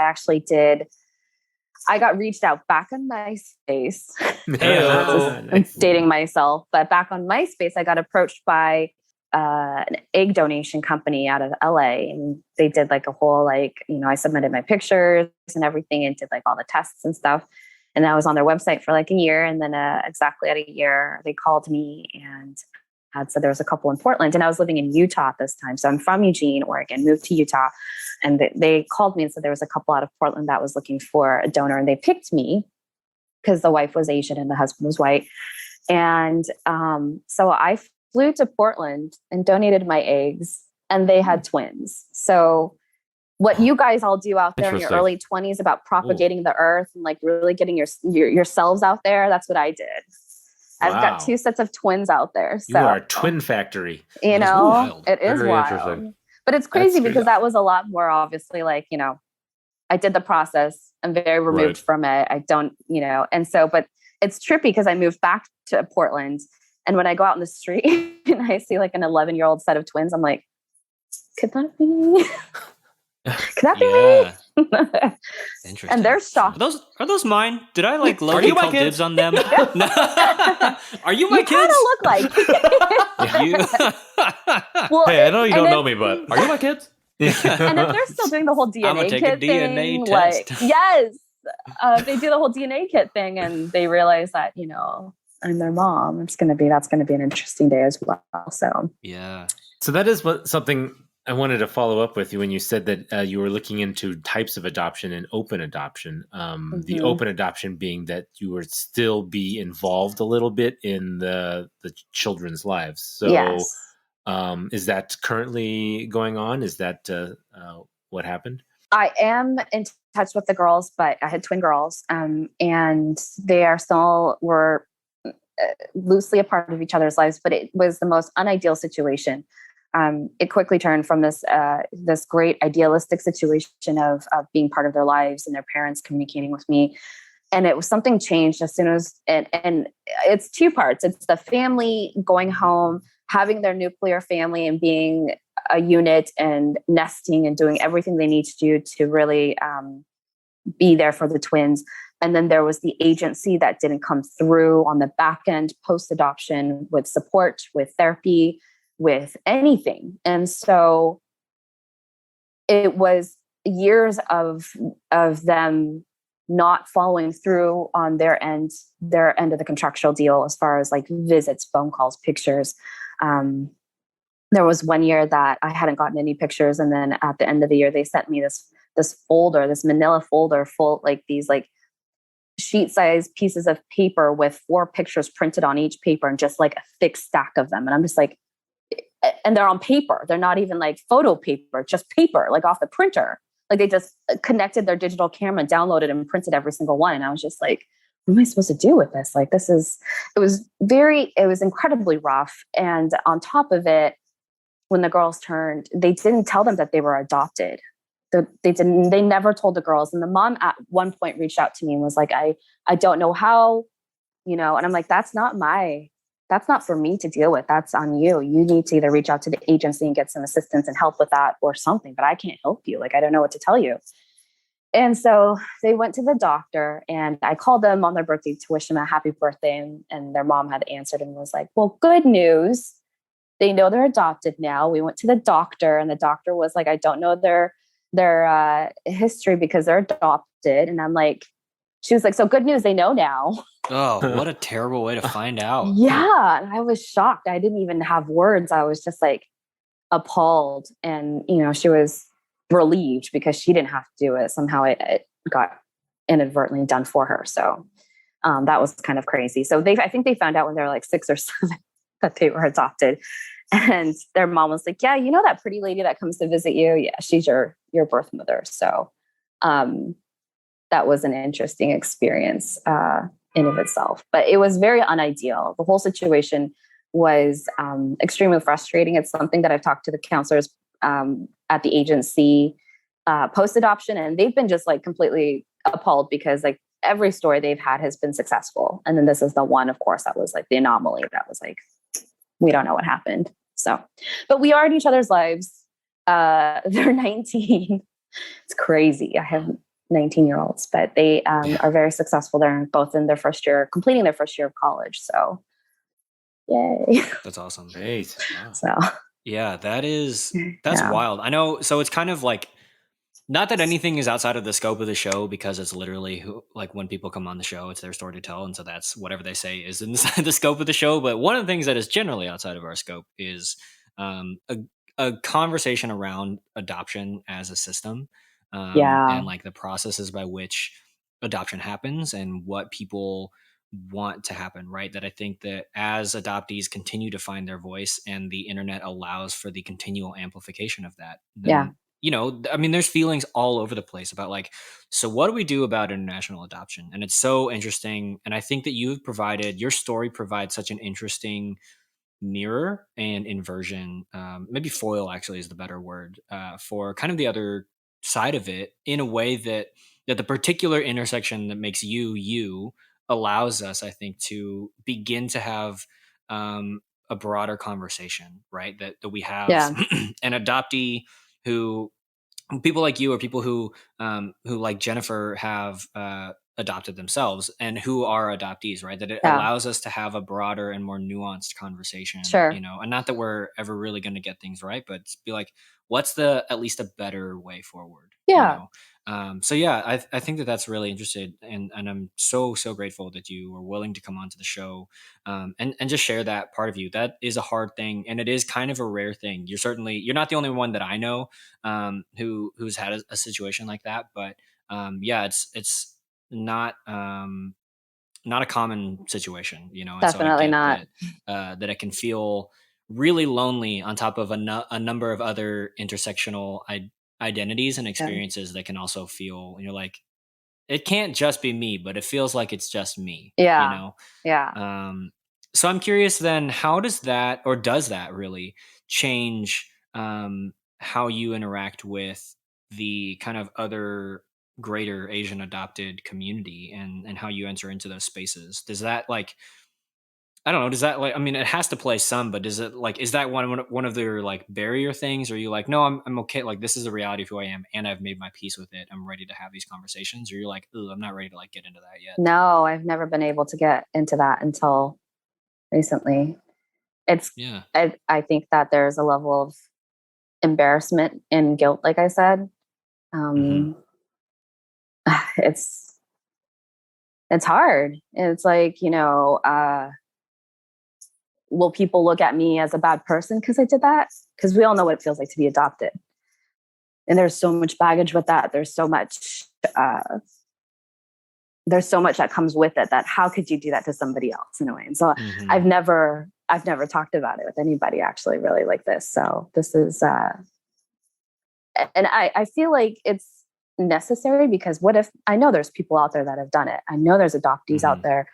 I got reached out back on MySpace. I'm dating myself, but back on MySpace, I got approached by an egg donation company out of LA, and they did like a whole, I submitted my pictures and everything and did like all the tests and stuff. And I was on their website for like a year. And then exactly at a year, they called me and had said there was a couple in Portland, and I was living in Utah at this time. So I'm from Eugene, Oregon, moved to Utah, and they called me and said there was a couple out of Portland that was looking for a donor, and they picked me because the wife was Asian and the husband was white. And so I flew to Portland and donated my eggs, and they had twins. So what you guys all do out there in your early 20s about propagating the earth and like really getting yourselves out there, that's what I did. Wow. I've got 2 sets of twins out there. So you are a twin factory. It is wild. But it's crazy because that was a lot more obviously like, I did the process. I'm very removed from it. I don't, and so, but it's trippy because I moved back to Portland, and when I go out in the street and I see like an 11-year-old set of twins, I'm like, could that be me? Could that be me? Interesting. And they're shocked. Are those mine? Did I like low-key call dibs on them? Are you my kids? You kind of look like. Well, hey, I know you don't know me, but are you my kids? And if they're still doing the whole DNA kit thing, test. Like, yes, they do the whole DNA kit thing, and they realize that I'm their mom. That's gonna be an interesting day as well. So yeah. So that is something I wanted to follow up with you when you said that you were looking into types of adoption and open adoption. The open adoption being that you would still be involved a little bit in the children's lives. So yes. Is that currently going on? Is that what happened? I am in touch with the girls, but I had twin girls, and they were loosely a part of each other's lives, but it was the most unideal situation. it quickly turned from this great idealistic situation of being part of their lives and their parents communicating with me. And it was something changed as soon as, and it's two parts. It's the family going home, having their nuclear family and being a unit and nesting and doing everything they need to do to really be there for the twins. And then there was the agency that didn't come through on the back end post-adoption with support, with therapy, with anything. And so it was years of them not following through on their end of the contractual deal, as far as like visits, phone calls, pictures. There was one year that I hadn't gotten any pictures. And then at the end of the year, they sent me this folder, this manila folder full, like these like sheet size pieces of paper with 4 pictures printed on each paper and just like a thick stack of them. And I'm just like, and they're on paper. They're not even like photo paper, just paper, like off the printer. Like they just connected their digital camera, downloaded and printed every single one. And I was just like, what am I supposed to do with this? Like, it was incredibly rough. And on top of it, when the girls turned, they didn't tell them that they were adopted. They never told the girls. And the mom at one point reached out to me and was like, I don't know how, and I'm like, that's not for me to deal with. That's on you. You need to either reach out to the agency and get some assistance and help with that or something, but I can't help you. Like, I don't know what to tell you. And so they went to the doctor, and I called them on their birthday to wish them a happy birthday. And their mom had answered and was like, well, good news. They know they're adopted now. We went to the doctor, and the doctor was like, I don't know their history because they're adopted. And I'm like, she was like, so good news. They know now. Oh, what a terrible way to find out. Yeah. And I was shocked. I didn't even have words. I was just like appalled. And, she was relieved because she didn't have to do it. Somehow it got inadvertently done for her. So that was kind of crazy. So I think they found out when they were like 6 or 7 that they were adopted. And their mom was like, yeah, that pretty lady that comes to visit you? Yeah, she's your birth mother. So that was an interesting experience in of itself. But it was very unideal. The whole situation was extremely frustrating. It's something that I've talked to the counselors at the agency post-adoption, and they've been just like completely appalled because like every story they've had has been successful. And then this is the one, of course, that was like the anomaly that was like, we don't know what happened. So, but we are in each other's lives. They're 19. It's crazy. I have 19-year-olds, but they are very successful. They're both in their first year, completing their first year of college. So, yay. That's awesome. Great. Wow. So, yeah, that's wild. I know. So it's kind of like, not that anything is outside of the scope of the show, because it's literally like when people come on the show, it's their story to tell. And so that's whatever they say is inside the scope of the show. But one of the things that is generally outside of our scope is a conversation around adoption as a system. And like the processes by which adoption happens and what people want to happen, right? That I think that as adoptees continue to find their voice and the internet allows for the continual amplification of that, then, there's feelings all over the place about like, so what do we do about international adoption? And it's so interesting. And I think that your story provides such an interesting mirror and inversion, maybe foil actually is the better word, for kind of the other side of it, in a way that the particular intersection that makes you allows us, I think, to begin to have a broader conversation, right? That we have an adoptee who people like you or people who like Jennifer have adopted themselves and who are adoptees, right? That it allows us to have a broader and more nuanced conversation, and not that we're ever really going to get things right, but be like, what's at least a better way forward? I think that's really interesting, and I'm so grateful that you were willing to come onto the show and just share that part of you. That is a hard thing, and it is kind of a rare thing. You're not the only one that I know who's had a situation like that, but it's not a common situation, and definitely not. That it can feel really lonely on top of a number of other intersectional identities and experiences that can also feel, you're like, it can't just be me, but it feels like it's just me. So I'm curious then, how does that really change how you interact with the kind of other greater Asian adopted community and how you enter into those spaces? Does that like, I don't know, does that like, I mean, it has to play some, but is it like, is that one of their like barrier things? Or are you like, no, I'm okay. Like, this is the reality of who I am and I've made my peace with it. I'm ready to have these conversations. Or you're like, oh, I'm not ready to like get into that yet. No, I've never been able to get into that until recently. I think that there's a level of embarrassment and guilt, like I said. It's hard. It's like, will people look at me as a bad person because I did that? Because we all know what it feels like to be adopted. And there's so much baggage with that. There's so much that comes with it, that how could you do that to somebody else in a way? And so I've never talked about it with anybody actually really like this. So this is, and I feel like it's necessary, because what if, I know there's people out there that have done it. I know there's adoptees out there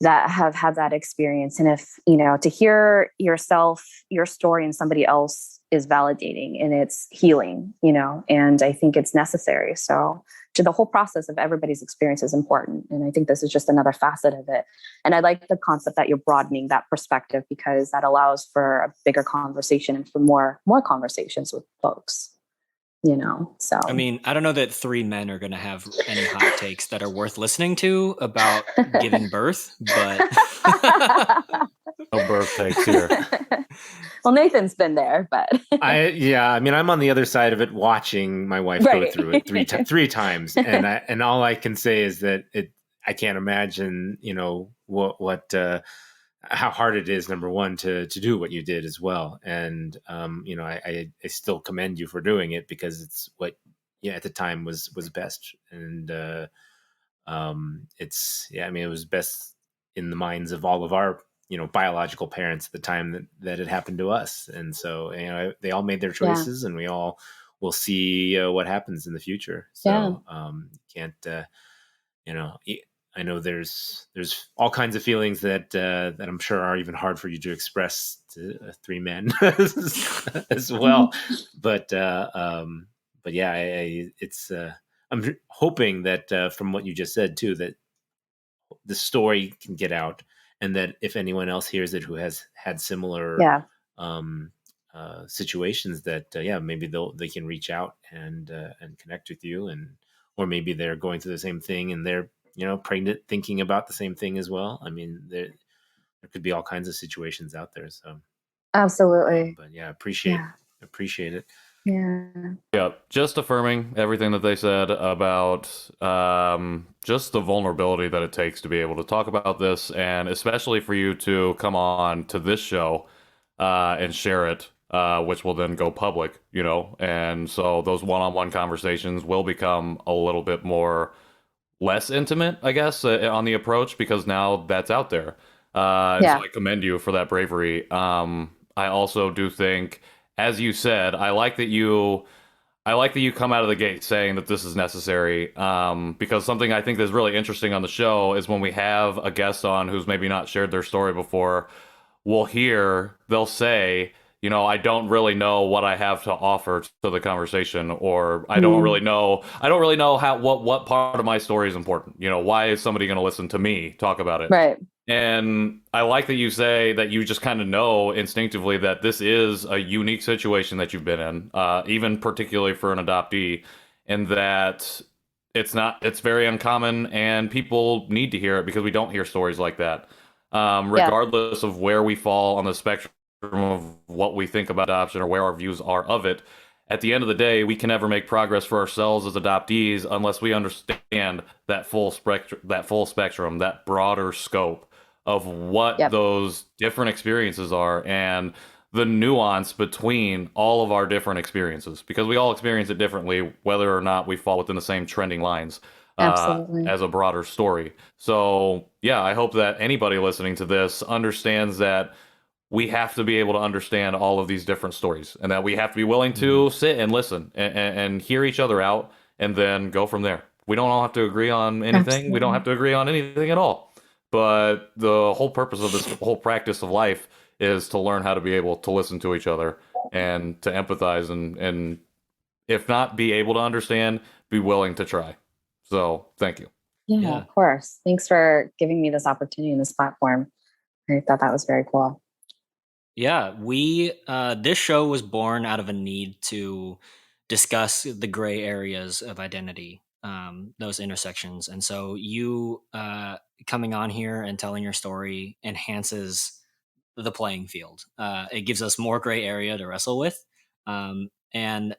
that have had that experience. And if, to hear your story and somebody else is validating and it's healing, and I think it's necessary. So to the whole process of everybody's experience is important. And I think this is just another facet of it. And I like the concept that you're broadening that perspective, because that allows for a bigger conversation and for more conversations with folks. So I mean, I don't know that 3 men are going to have any hot takes that are worth listening to about giving birth, but no birth takes here. Well, Nathan's been there, but I mean, I'm on the other side of it, watching my wife go through it three times, and all I can say is that I can't imagine, how hard it is, number one, to do what you did as well. And, I still commend you for doing it, because it's what, at the time was best. And, it was best in the minds of all of our, biological parents at the time that it happened to us. And so, they all made their choices, and we all will see what happens in the future. So, can't, I know there's all kinds of feelings that I'm sure are even hard for you to express to 3 men as well. But yeah, it's I'm hoping that from what you just said too, that the story can get out, and that if anyone else hears it who has had similar situations, that maybe they can reach out and connect with you, or maybe they're going through the same thing and they're pregnant, thinking about the same thing as well. I mean, there could be all kinds of situations out there. So absolutely. But yeah, appreciate it. Yeah. Just affirming everything that they said about just the vulnerability that it takes to be able to talk about this, and especially for you to come on to this show and share it, which will then go public, and so those one-on-one conversations will become a little bit less intimate, I guess, on the approach, because now that's out there. So I commend you for that bravery. I also do think, as you said, I like that you come out of the gate saying that this is necessary, because something I think that's really interesting on the show is when we have a guest on who's maybe not shared their story before, they'll say, I don't really know what I have to offer to the conversation, or I don't really know what part of my story is important. Why is somebody going to listen to me talk about it? Right. And I like that you say that you just kind of know instinctively that this is a unique situation that you've been in, even particularly for an adoptee, and that it's very uncommon, and people need to hear it, because we don't hear stories like that, regardless of where we fall on the spectrum of what we think about adoption or where our views are of it. At the end of the day, we can never make progress for ourselves as adoptees unless we understand that full spectrum, that broader scope of what those different experiences are, and the nuance between all of our different experiences, because we all experience it differently, whether or not we fall within the same trending lines as a broader story. So yeah, I hope that anybody listening to this understands that we have to be able to understand all of these different stories, and that we have to be willing to sit and listen and hear each other out, and then go from there. We don't all have to agree on anything. Absolutely. We don't have to agree on anything at all. But the whole purpose of this whole practice of life is to learn how to be able to listen to each other and to empathize and if not be able to understand, be willing to try. So thank you. Yeah, of course. Thanks for giving me this opportunity and this platform. I thought that was very cool. Yeah, this show was born out of a need to discuss the gray areas of identity, those intersections. And so you coming on here and telling your story enhances the playing field. It gives us more gray area to wrestle with. And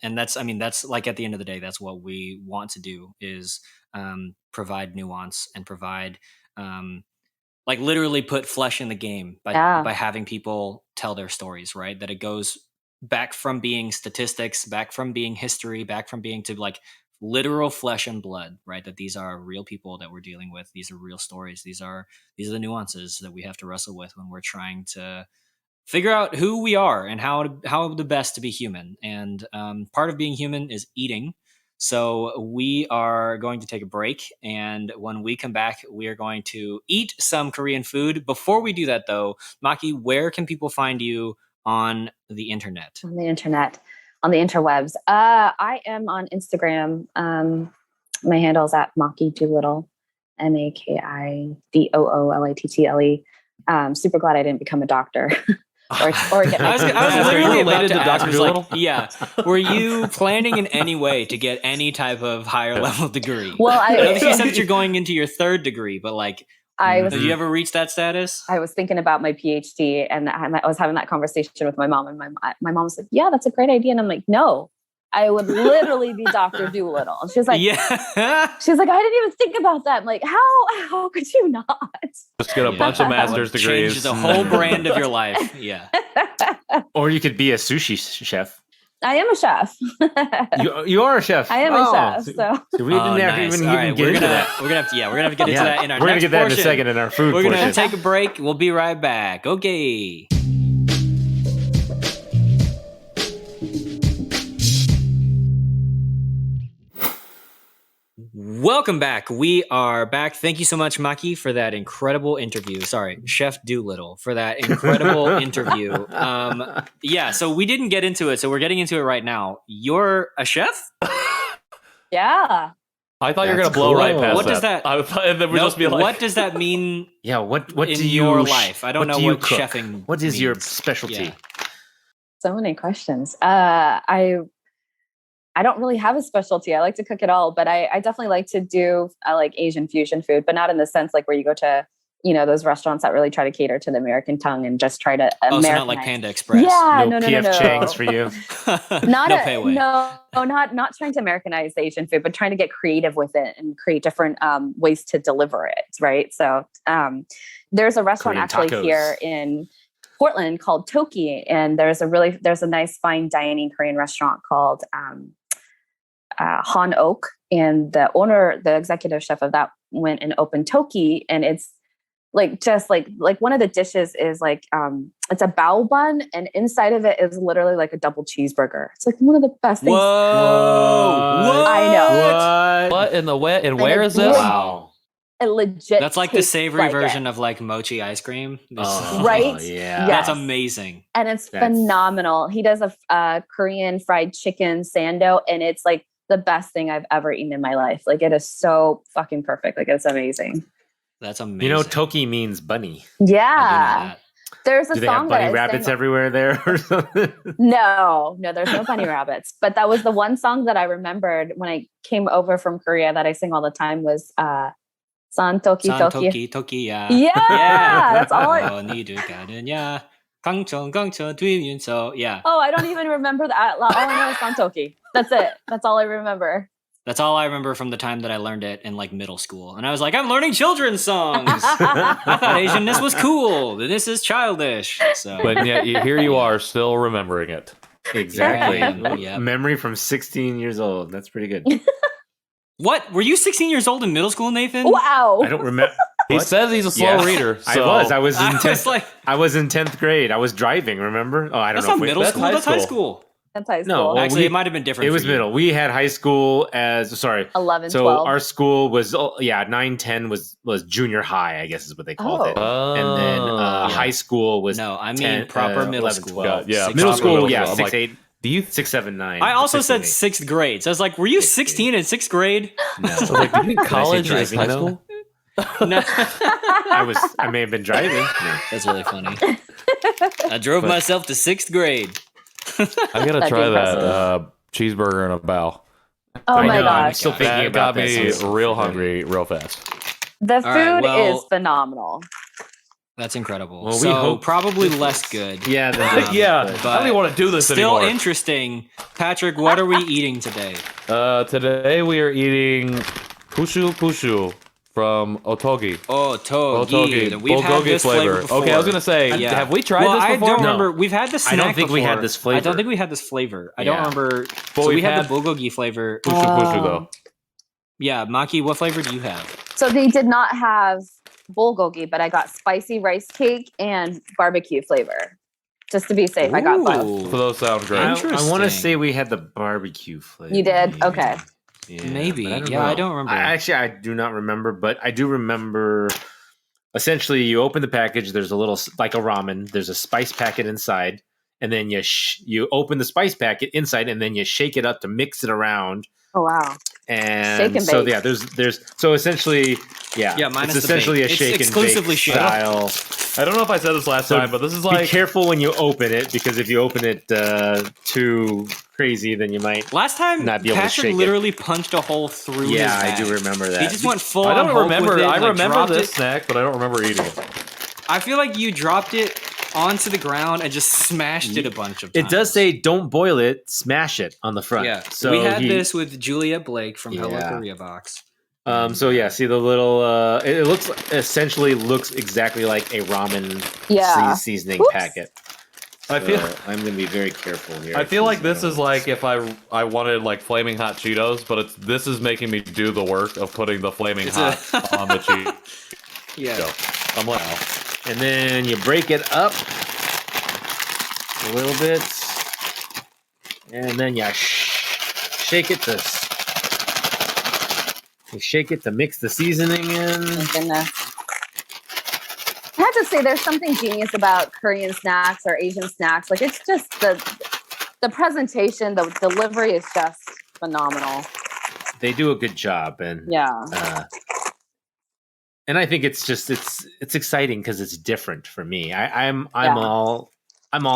that's, I mean, that's like at the end of the day, that's what we want to do is provide nuance and provide like literally put flesh in the game by having people tell their stories, right? That it goes back from being statistics, back from being history, back from being to like literal flesh and blood, right? That these are real people that we're dealing with. These are real stories. These are the nuances that we have to wrestle with when we're trying to figure out who we are and how the best to be human. And part of being human is eating. So we are going to take a break, and when we come back, we are going to eat some Korean food. Before we do that, though, Maki, where can people find you on the internet? On the internet, on the interwebs. I am on Instagram. My handle is at Maki Doolittle, MakiDoolittle. Super glad I didn't become a doctor. or get I was literally related to Dr. Doolittle. Like, yeah. Were you planning in any way to get any type of higher level degree? Well, I know you said that you're going into your 3rd degree, but like, did you ever reach that status? I was thinking about my PhD, and I was having that conversation with my mom, and my mom was like, "Yeah, that's a great idea," and I'm like, "No." I would literally be Dr. Doolittle. And she's like, she's like, I didn't even think about that. I'm like, how could you not? Just get a bunch of master's degrees. Change the whole brand of your life. Yeah. Or you could be a sushi chef. I am a chef. You are a chef. I am a chef. So we didn't even get into that. We're gonna have to get into that in our We're next gonna get that portion. in a second in our food We're portion. gonna take a break. We'll be right back. Okay. Welcome back. We are back. Thank you so much, Maki, for that incredible interview. Sorry, Chef Doolittle, for that incredible interview. Yeah, so we didn't get into it, so we're getting into it right now. You're a chef? Yeah. I thought you were going to blow right past what does that? I thought it would just be like, what does that mean? Yeah, what in do your life? I don't know what chefing. What is means. your specialty? Yeah. So many questions. I don't really have a specialty. I like to cook it all, but I definitely like to do like Asian fusion food, but not in the sense like where you go to, those restaurants that really try to cater to the American tongue and just try to Americanize. So not like Panda Express. Yeah, no. Chang's for you. Not trying to Americanize the Asian food, but trying to get creative with it and create different ways to deliver it. Right. So there's a restaurant here in Portland called Toki, and there's a nice fine dining Korean restaurant called Han Oak, and the executive chef of that went and opened Toki, and it's like just like one of the dishes is like it's a bao bun, and inside of it is literally like a double cheeseburger. It's like one of the best things. Whoa! I know. What in the wet? And where is this? Wow. It legit. That's like the savory version of like mochi ice cream. Right? Yeah. That's amazing. And it's phenomenal. He does a Korean fried chicken sando, and it's like the best thing I've ever eaten in my life. Like, it is so fucking perfect. Like, it's amazing. That's amazing. Toki means bunny. Yeah. There's a Do they song have bunny rabbits everywhere there or something? No, there's no bunny rabbits. But that was the one song that I remembered when I came over from Korea that I sing all the time was San Toki Toki. Toki, yeah. Yeah, that's all So, yeah. Oh, I don't even remember that. All I know is San Toki. That's it. That's all I remember. That's all I remember from the time that I learned it in like middle school. And I was like, I'm learning children's songs. I thought Asianness was cool. This is childish. So, but yet here you are still remembering it. Exactly. Yep. Memory from 16 years old. That's pretty good. What? Were you 16 years old in middle school, Nathan? Wow. I don't remember. He says he's a slow reader. So. I was in 10th grade. I was driving, remember? Oh, I don't know. That's not middle school. That's high school. That's high school. No, well, Actually, it might have been different. It was for you. middle. We had high school as 11, So 12. our school was 9, 10 was junior high, I guess is what they called it. And then high school was No, I mean 10, proper middle 11, school. 12. Yeah, Six, Middle seven, school, eight. yeah, I'm 6, like, 8. Do you? 6, 7, 9. I also 6, said 8. sixth grade. So I was like, were you 16 in sixth grade? No. I was like, do you think Did I say college is driving, high though? school? No. I may have been driving. No. That's really funny. I drove But- myself to sixth grade. I gotta That'd try be that cheeseburger and a bow. Oh I my know, I'm gosh. still thinking That about got me this. real hungry real fast. The food right, well- is phenomenal. That's incredible. Well, we so hope probably this less was- good. Yeah, Yeah, but- I don't even want to do this Still anymore. interesting. Patrick, what are we eating today? Today we are eating pushu from Otogi. Oh, togi. Otogi, We've had bulgogi this flavor before. Okay, I was gonna say, Yeah. have we tried well, this before? I don't No. remember. We've had this I snack don't think we had before. this I flavor. don't think we had this flavor. I Yeah. don't remember. But So we've we had had the bulgogi flavor. Pushu though. Yeah, Maki, what flavor do you have? So they did not have bulgogi, but I got spicy rice cake and barbecue flavor. Just to be safe, I got both. Ooh. So those sound great. I want to Interesting. say we had the barbecue flavor. You did? Okay. Yeah, Maybe. but Yeah, I don't remember. I do not remember, but I do remember. Essentially, you open the package. There's a little like a ramen. There's a spice packet inside, and then you open the spice packet inside, and then you shake it up to mix it around. Oh wow. And Shake and so bake. yeah, there's so essentially Yeah, minus it's the essentially bake. a It's shake and exclusively bake shake. style. I don't know if I said this last So time, but this is Be like careful when you open it because if you open it too crazy, then you might. Last time, Not be able to Patrick shake it. literally punched a hole through his Yeah, I bag. do remember that. He just went full I on don't Hulk remember. with it, I and, like, remember dropped this it. snack, but I don't remember eating it. I feel like you dropped it onto the ground and just smashed it a bunch of times. It does say don't boil it, smash it on the front. Yeah. So we had this with Juliet Blake from Hello Yeah. Korea Box. So yeah, see the little. It looks exactly like a ramen Yeah. seasoning Oops. packet. I feel. I'm gonna be very careful here. I feel like because this is like if I wanted like flaming hot Cheetos, but this is making me do the work of putting the flaming It's hot a- on the Cheeto. Yeah. I'm like, and then you break it up a little bit, and then you shake it to mix the seasoning in. My goodness. I have to say, there's something genius about Korean snacks or Asian snacks. Like it's just the presentation, the delivery is just phenomenal. They do a good job, and Yeah. and I think it's exciting because it's different for me. I'm Yeah. all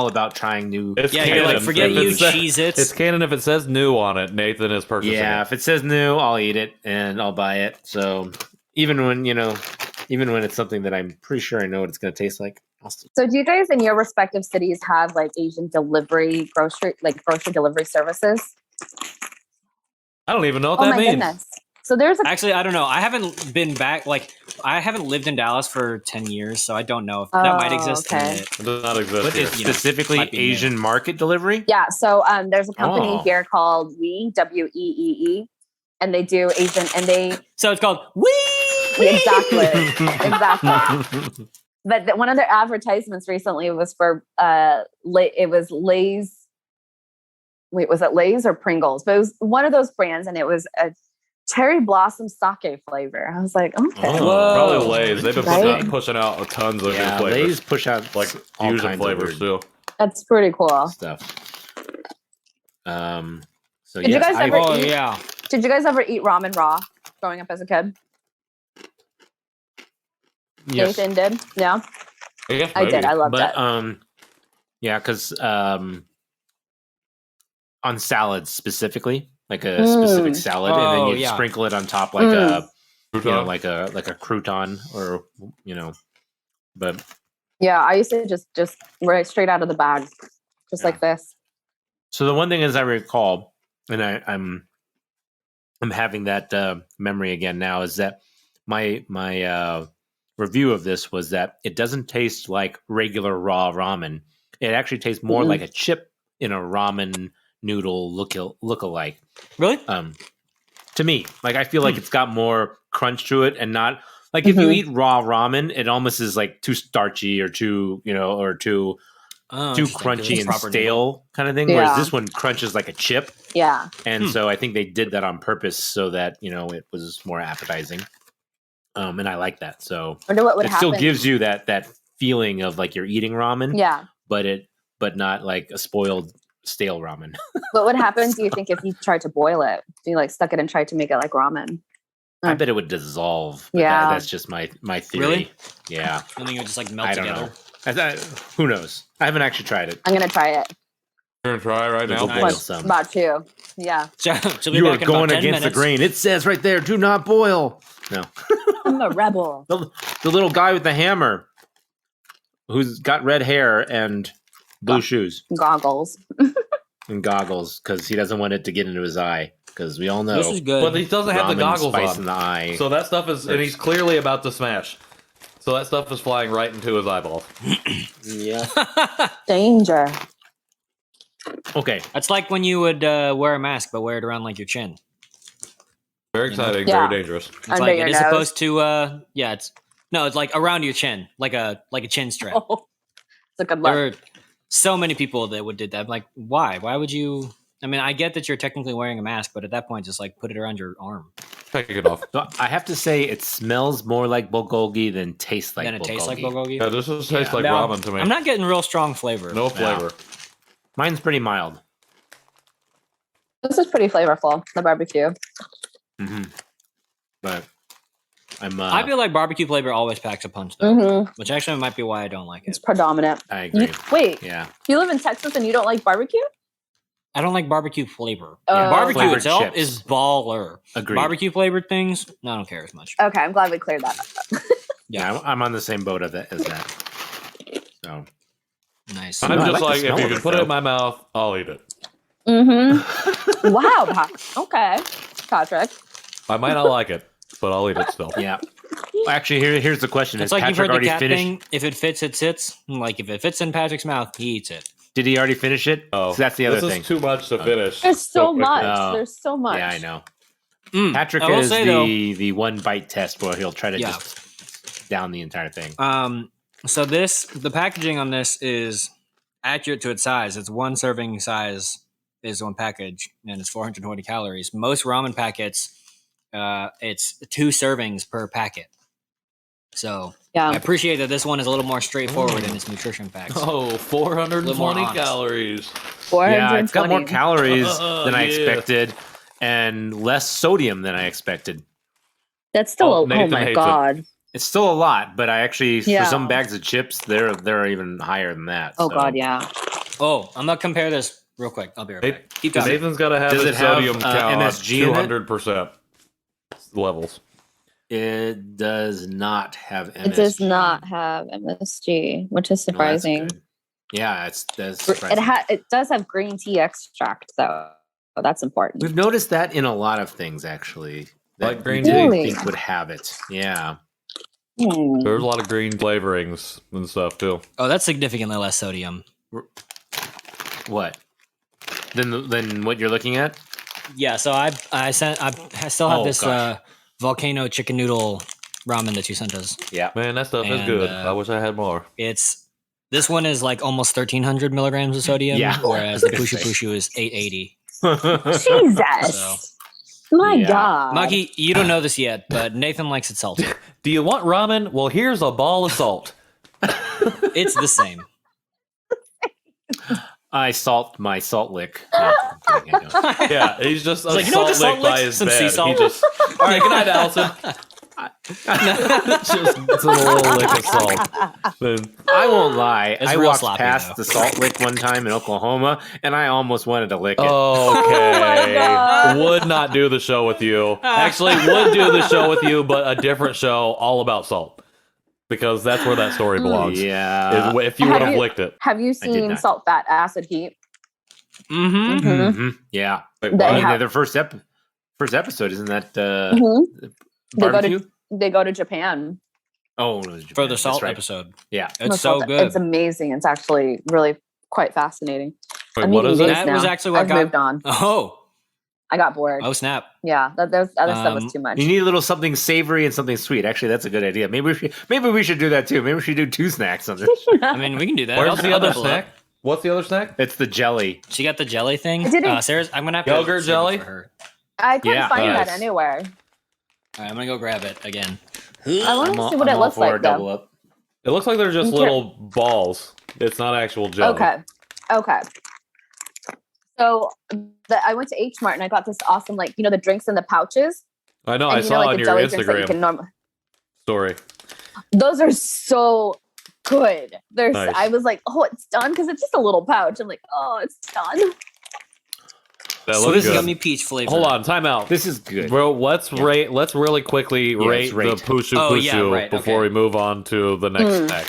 about trying new. it's Yeah, you're like, canon. forget If you, it says- Cheez-Its. It's canon if it says new on it. Nathan is purchasing Yeah, it. if it says new, I'll eat it and I'll buy it. So even when it's something that I'm pretty sure I know what it's going to taste like, I'll still. So do you guys in your respective cities have like Asian grocery delivery services? I don't even know what Oh that my means. goodness. So there's a Actually, I don't know. I haven't been back. Like, I haven't lived in Dallas for 10 years, so I don't know if that might exist. okay. In it. It does not exist. But here. it's you know, specifically might be new. Asian market delivery. Yeah, so there's a company Oh. here called WEEE, and they do Asian, and they So it's called Wee. exactly. But one of their advertisements recently was for it was Lay's. Wait, was it Lay's or Pringles? But it was one of those brands, and it was a cherry blossom sake flavor. I was like, okay, Oh, Whoa. probably Lay's. They've been Right? pushing out tons of Yeah, new flavors, Lay's push out like all fusion kinds of flavors weird too. that's pretty cool. stuff. So Did you yes, guys ever Oh eat- yeah. Did you guys ever eat ramen raw growing up as a kid? yes. Nathan did. Yeah, Yeah, I did. maybe. I loved But it. yeah, because on salads specifically, like a specific salad, and then Oh, you yeah. sprinkle it on top like a Crouton? like a crouton or but Yeah, I used to just right straight out of the bag, just like this. so the one thing as I recall, and I'm having that memory again now, is that my review of this was that it doesn't taste like regular raw ramen. It actually tastes more like a chip in a ramen noodle look-alike. Really? To me, like I feel like it's got more crunch to it, and not like if you eat raw ramen, it almost is like too starchy or too Oh, too interesting, 'cause crunchy it's and proper stale noodle. kind of thing. Yeah. Whereas this one crunches like a chip. Yeah. And so I think they did that on purpose so that, it was more appetizing. And I like that. So Wonder what would it happen. still gives you that feeling of like you're eating ramen, Yeah. but not like a spoiled stale ramen. What would happen, do you think, if you tried to boil it? If you like stuck it and tried to make it like ramen? I bet it would dissolve. But Yeah. that's just my theory. Really? Yeah. I think it would just like melt I don't together. know. Who knows? I haven't actually tried it. I'm gonna try it. You're gonna try right now. We'll boil What's some. about to? Yeah. She'll be You are back in about going 10 against the minutes. grain. It says right there, do not boil. No. I'm a rebel. The little guy with the hammer who's got red hair and blue shoes Goggles. and goggles because he doesn't want it to get into his eye because we all know This is good. But he doesn't have the ramen goggles spice on. in the eye. So that stuff is, and he's clearly about to smash. So that stuff is flying right into his eyeballs. Yeah. Danger. Okay. That's like when you would wear a mask, but wear it around like your chin. Very exciting, Yeah. very dangerous. It's Under like your it is nose. supposed to. It's like around your chin, like a chin strap. Oh, it's a good There look. were so many people that would did that. I'm like, why? Why would you? I mean, I get that you're technically wearing a mask, but at that point, just like put it around your arm. Take it off. So I have to say it smells more like bulgogi than tastes like Then it bulgogi. tastes like bulgogi. Yeah, this just tastes Yeah. like No, ramen to me. I'm not getting real strong flavor. No flavor. Mine's pretty mild. This is pretty flavorful. The barbecue. Mm-hmm. But I'm I feel like barbecue flavor always packs a punch, though, Mm-hmm. which actually might be why I don't like It's it. predominant. I agree. Wait, Yeah. you live in Texas and you don't like barbecue? I don't like barbecue flavor. Oh. Barbecue Flavored itself chips. is baller. Agreed. Barbecue flavored things, I don't care as much. Okay, I'm glad we cleared that up. Yeah, I'm on the same boat as that. So Nice. I'm I just like the like, smell if you of can it, put it though. in my mouth, I'll eat it. Mm-hmm. Wow. Okay, Patrick. I might not like it, but I'll eat it still. yeah. Well, actually, here's the question: It's Has like you've Patrick heard the already cat finished? thing. If it fits, it sits. Like if it fits in Patrick's mouth, he eats it. Did he already finish it? Oh, 'Cause that's the other this thing. is too much to finish. There's so quickly. much. Oh. There's so much. Yeah, I know. Mm, Patrick I will is say, though, the one bite test where he'll try to Yeah. just down the entire thing. So the packaging on this is accurate to its size. It's one serving size is one package, and it's 420 calories. Most ramen packets, it's 2 servings per packet. So I Yeah. appreciate that this one is a little more straightforward in its nutrition facts. Oh, 420 more honest. calories. Yeah, it's got more 420. calories than I Yeah. expected, and less sodium than I expected. That's still. Oh, Oh Nathan my hates it. god. It's still a lot, but I actually Yeah. for some bags of chips, they're even higher than that. Oh so. god. Yeah. Oh, I'm gonna compare this real quick. I'll be right back. Keep talking. Nathan's got to have Does his it have, sodium count MSG in it? 200% levels. It does not have MSG. It does not have MSG, which is No, that's surprising. good. Yeah, that's Gr- surprising. It does have green tea extract though. So that's important. We've noticed that in a lot of things, actually. That Like green we tea? didn't Really? think would have it. Yeah. Hmm. There's a lot of green flavorings and stuff, too. Oh, that's significantly less sodium. What? Than what you're looking at? Yeah, so I still have Oh, this gosh. volcano chicken noodle ramen that you sent us. Yeah. Man, that stuff is And, good. I wish I had more. This one is like almost 1,300 milligrams of sodium, Yeah. whereas the Pushu Pushu is 880. Jesus. My Yeah. god. Maki, you don't know this yet, but Nathan likes it salty. Do you want ramen? Well, here's a ball of salt. It's the same. I salt my salt lick. No, I'm kidding, I don't. Yeah, he's just a like, you know what salt the lick salt by licks? his Some bed. sea salt. He just, all right, good night, Allison. Just a little lick of salt. Then, I won't lie. It's I real walked sloppy, past though. the salt lick one time in Oklahoma, and I almost wanted to lick it. okay. God. Would not do the show with you. Actually, would do the show with you, but a different show all about salt. Because that's where that story belongs. Yeah. Is if you Have would have you- licked it. Have you did seen not. Salt, Fat, Acid, Heat? Mm-hmm. Mhm. Mhm. Yeah. Wait, They what? I mean, have- their first episode, isn't that Mhm. They go barbecue? They go to Japan. Oh, no, For the that's salt right. episode. Yeah. It's The so salt- good. It's amazing. It's actually really quite fascinating. Wait, I'm what eating is these it? That now. was actually what I've got- moved on. Oh. I got bored. Oh, snap. Yeah, that other stuff was too much. You need a little something savory and something sweet. Actually, that's a good idea. Maybe we should do that too. Maybe we should do 2 snacks on this. I mean, we can do that. Where's the other double up. snack? What's the other snack? It's the jelly. She got the jelly thing. I didn't- Sarah's. I'm gonna have Yogurt to jelly? for her. I couldn't Yeah, find that nice. anywhere. All right, I'm gonna go grab it again. I want to see what I'm it all looks for a like, double though. up. It looks like they're just Okay. little balls. It's not actual jelly. Okay. So I went to H Mart and I got this awesome, like, the drinks in the pouches. I know. And I saw like on the your jelly drinks that you Instagram can normally. story. Those are so good. Nice. I was like, oh, it's done because it's just a little pouch. I'm like, oh, it's done. That So looks this is good. gummy peach flavor. Hold on, time out. This is good. Bro, let's Yeah. rate. Let's really quickly rate rate. the Pushu Oh, Pushu yeah, right, before okay. we move on to the next snack.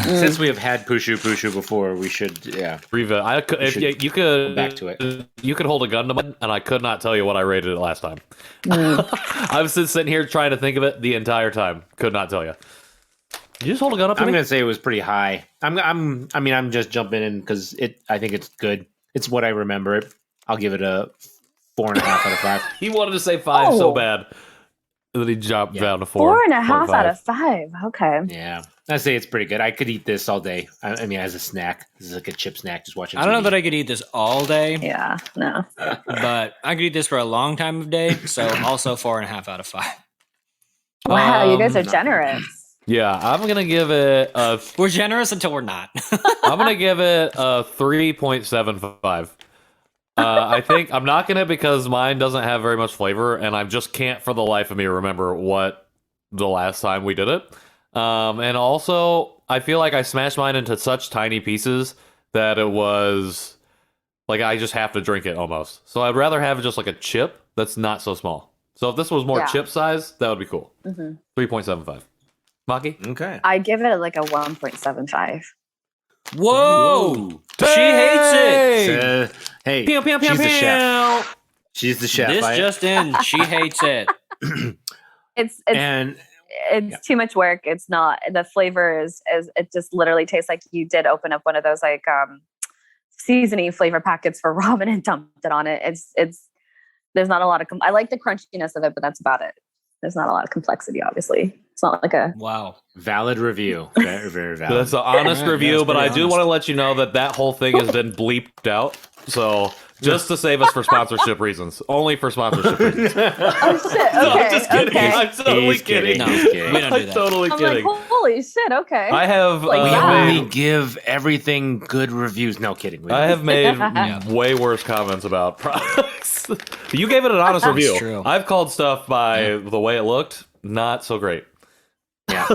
Since we have had Pushu Pushu before, we should, Revisit. I could, if should you could go back to it. You could hold a gun to mine, and I could not tell you what I rated it last time. I was just sitting here trying to think of it the entire time. Could not tell you. Did you just hold a gun up to I'm me? gonna say it was pretty high. I'm just jumping in because I think it's good. It's what I remember it. I'll give it a 4.5 out of 5. He wanted to say 5 so Oh. bad. And then he dropped Yeah. down to 4. 4.5 out of 5. Okay. Yeah, I say it's pretty good. I could eat this all day. I mean, as a snack, this is like a chip snack. Just watching. I don't know TV. that I could eat this all day, Yeah. No. but I could eat this for a long time of day. So also 4.5 out of 5. Wow, you guys are no. generous. Yeah, I'm gonna give it a. We're generous until we're not. I'm gonna give it a 3.75. I think I'm not gonna because mine doesn't have very much flavor, and I just can't for the life of me remember what the last time we did it. And also, I feel like I smashed mine into such tiny pieces that it was like I just have to drink it almost. So I'd rather have just like a chip that's not so small. So if this was more Yeah. chip size, that would be cool. 3.75. Maki? Okay. I give it like a 1.75. Whoa! She hates it. Hey, Pew, pew, pew, she's the pew. chef. She's the chef. This just in. She hates it. It's and it's too much work. It's not. The flavor is it just literally tastes like you did open up one of those like seasoning flavor packets for ramen and dumped it on it. It's there's not a lot of I like the crunchiness of it, but that's about it. There's not a lot of complexity, obviously. It's not like a Wow. valid review. Very, very valid. That's an honest Yeah, review, that's but I pretty do honest. want to let you know that whole thing has been bleeped out. So just to save us for sponsorship reasons, only for sponsorship reasons. oh shit. Okay, just kidding. okay. I'm totally He's kidding. kidding. No, He's kidding. we don't do I'm that. totally I'm kidding. like, holy shit. Okay. I have Like We that. only made, give everything good reviews. No kidding. We I have made Yeah. way worse comments about products. You gave it an honest That's review. true. I've called stuff by the way it looked. Not so great. Yeah,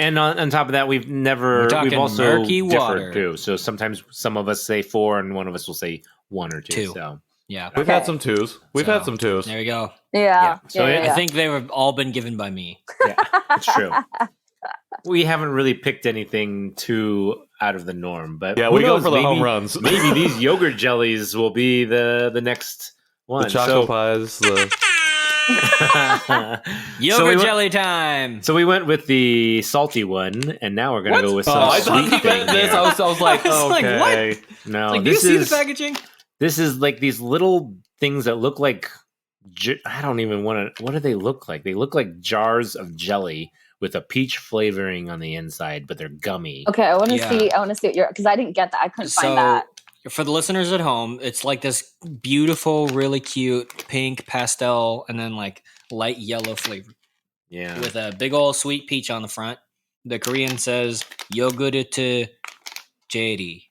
and on top of that, we've talking also murky water. differed too. So sometimes some of us say 4, and one of us will say 1 or 2. 2. So Yeah. We've Okay. had some 2s. We've had some 2s. There we go. yeah. So yeah, I yeah. I think they were all been given by me. yeah, it's true. We haven't really picked anything too out of the norm, but Yeah, who we go knows? for the Maybe- home runs. Maybe these yogurt jellies will be the next one. The choco pies. The... Yogurt we jelly time. So we went with the salty one, and now we're gonna go with some Oh, I thought sweet you thing meant this. here. I was like, I was like, okay. No, Like, do you this see is the packaging? this is like these little things that look like I don't even want to. What do they look like? They look like jars of jelly with a peach flavoring on the inside, but they're gummy. Okay, I want to Yeah. see. I want to see what you're because I didn't get that. I couldn't find that. For the listeners at home, it's like this beautiful, really cute pink pastel and then like light yellow flavor Yeah, with a big old sweet peach on the front. The Korean says yogurt JD.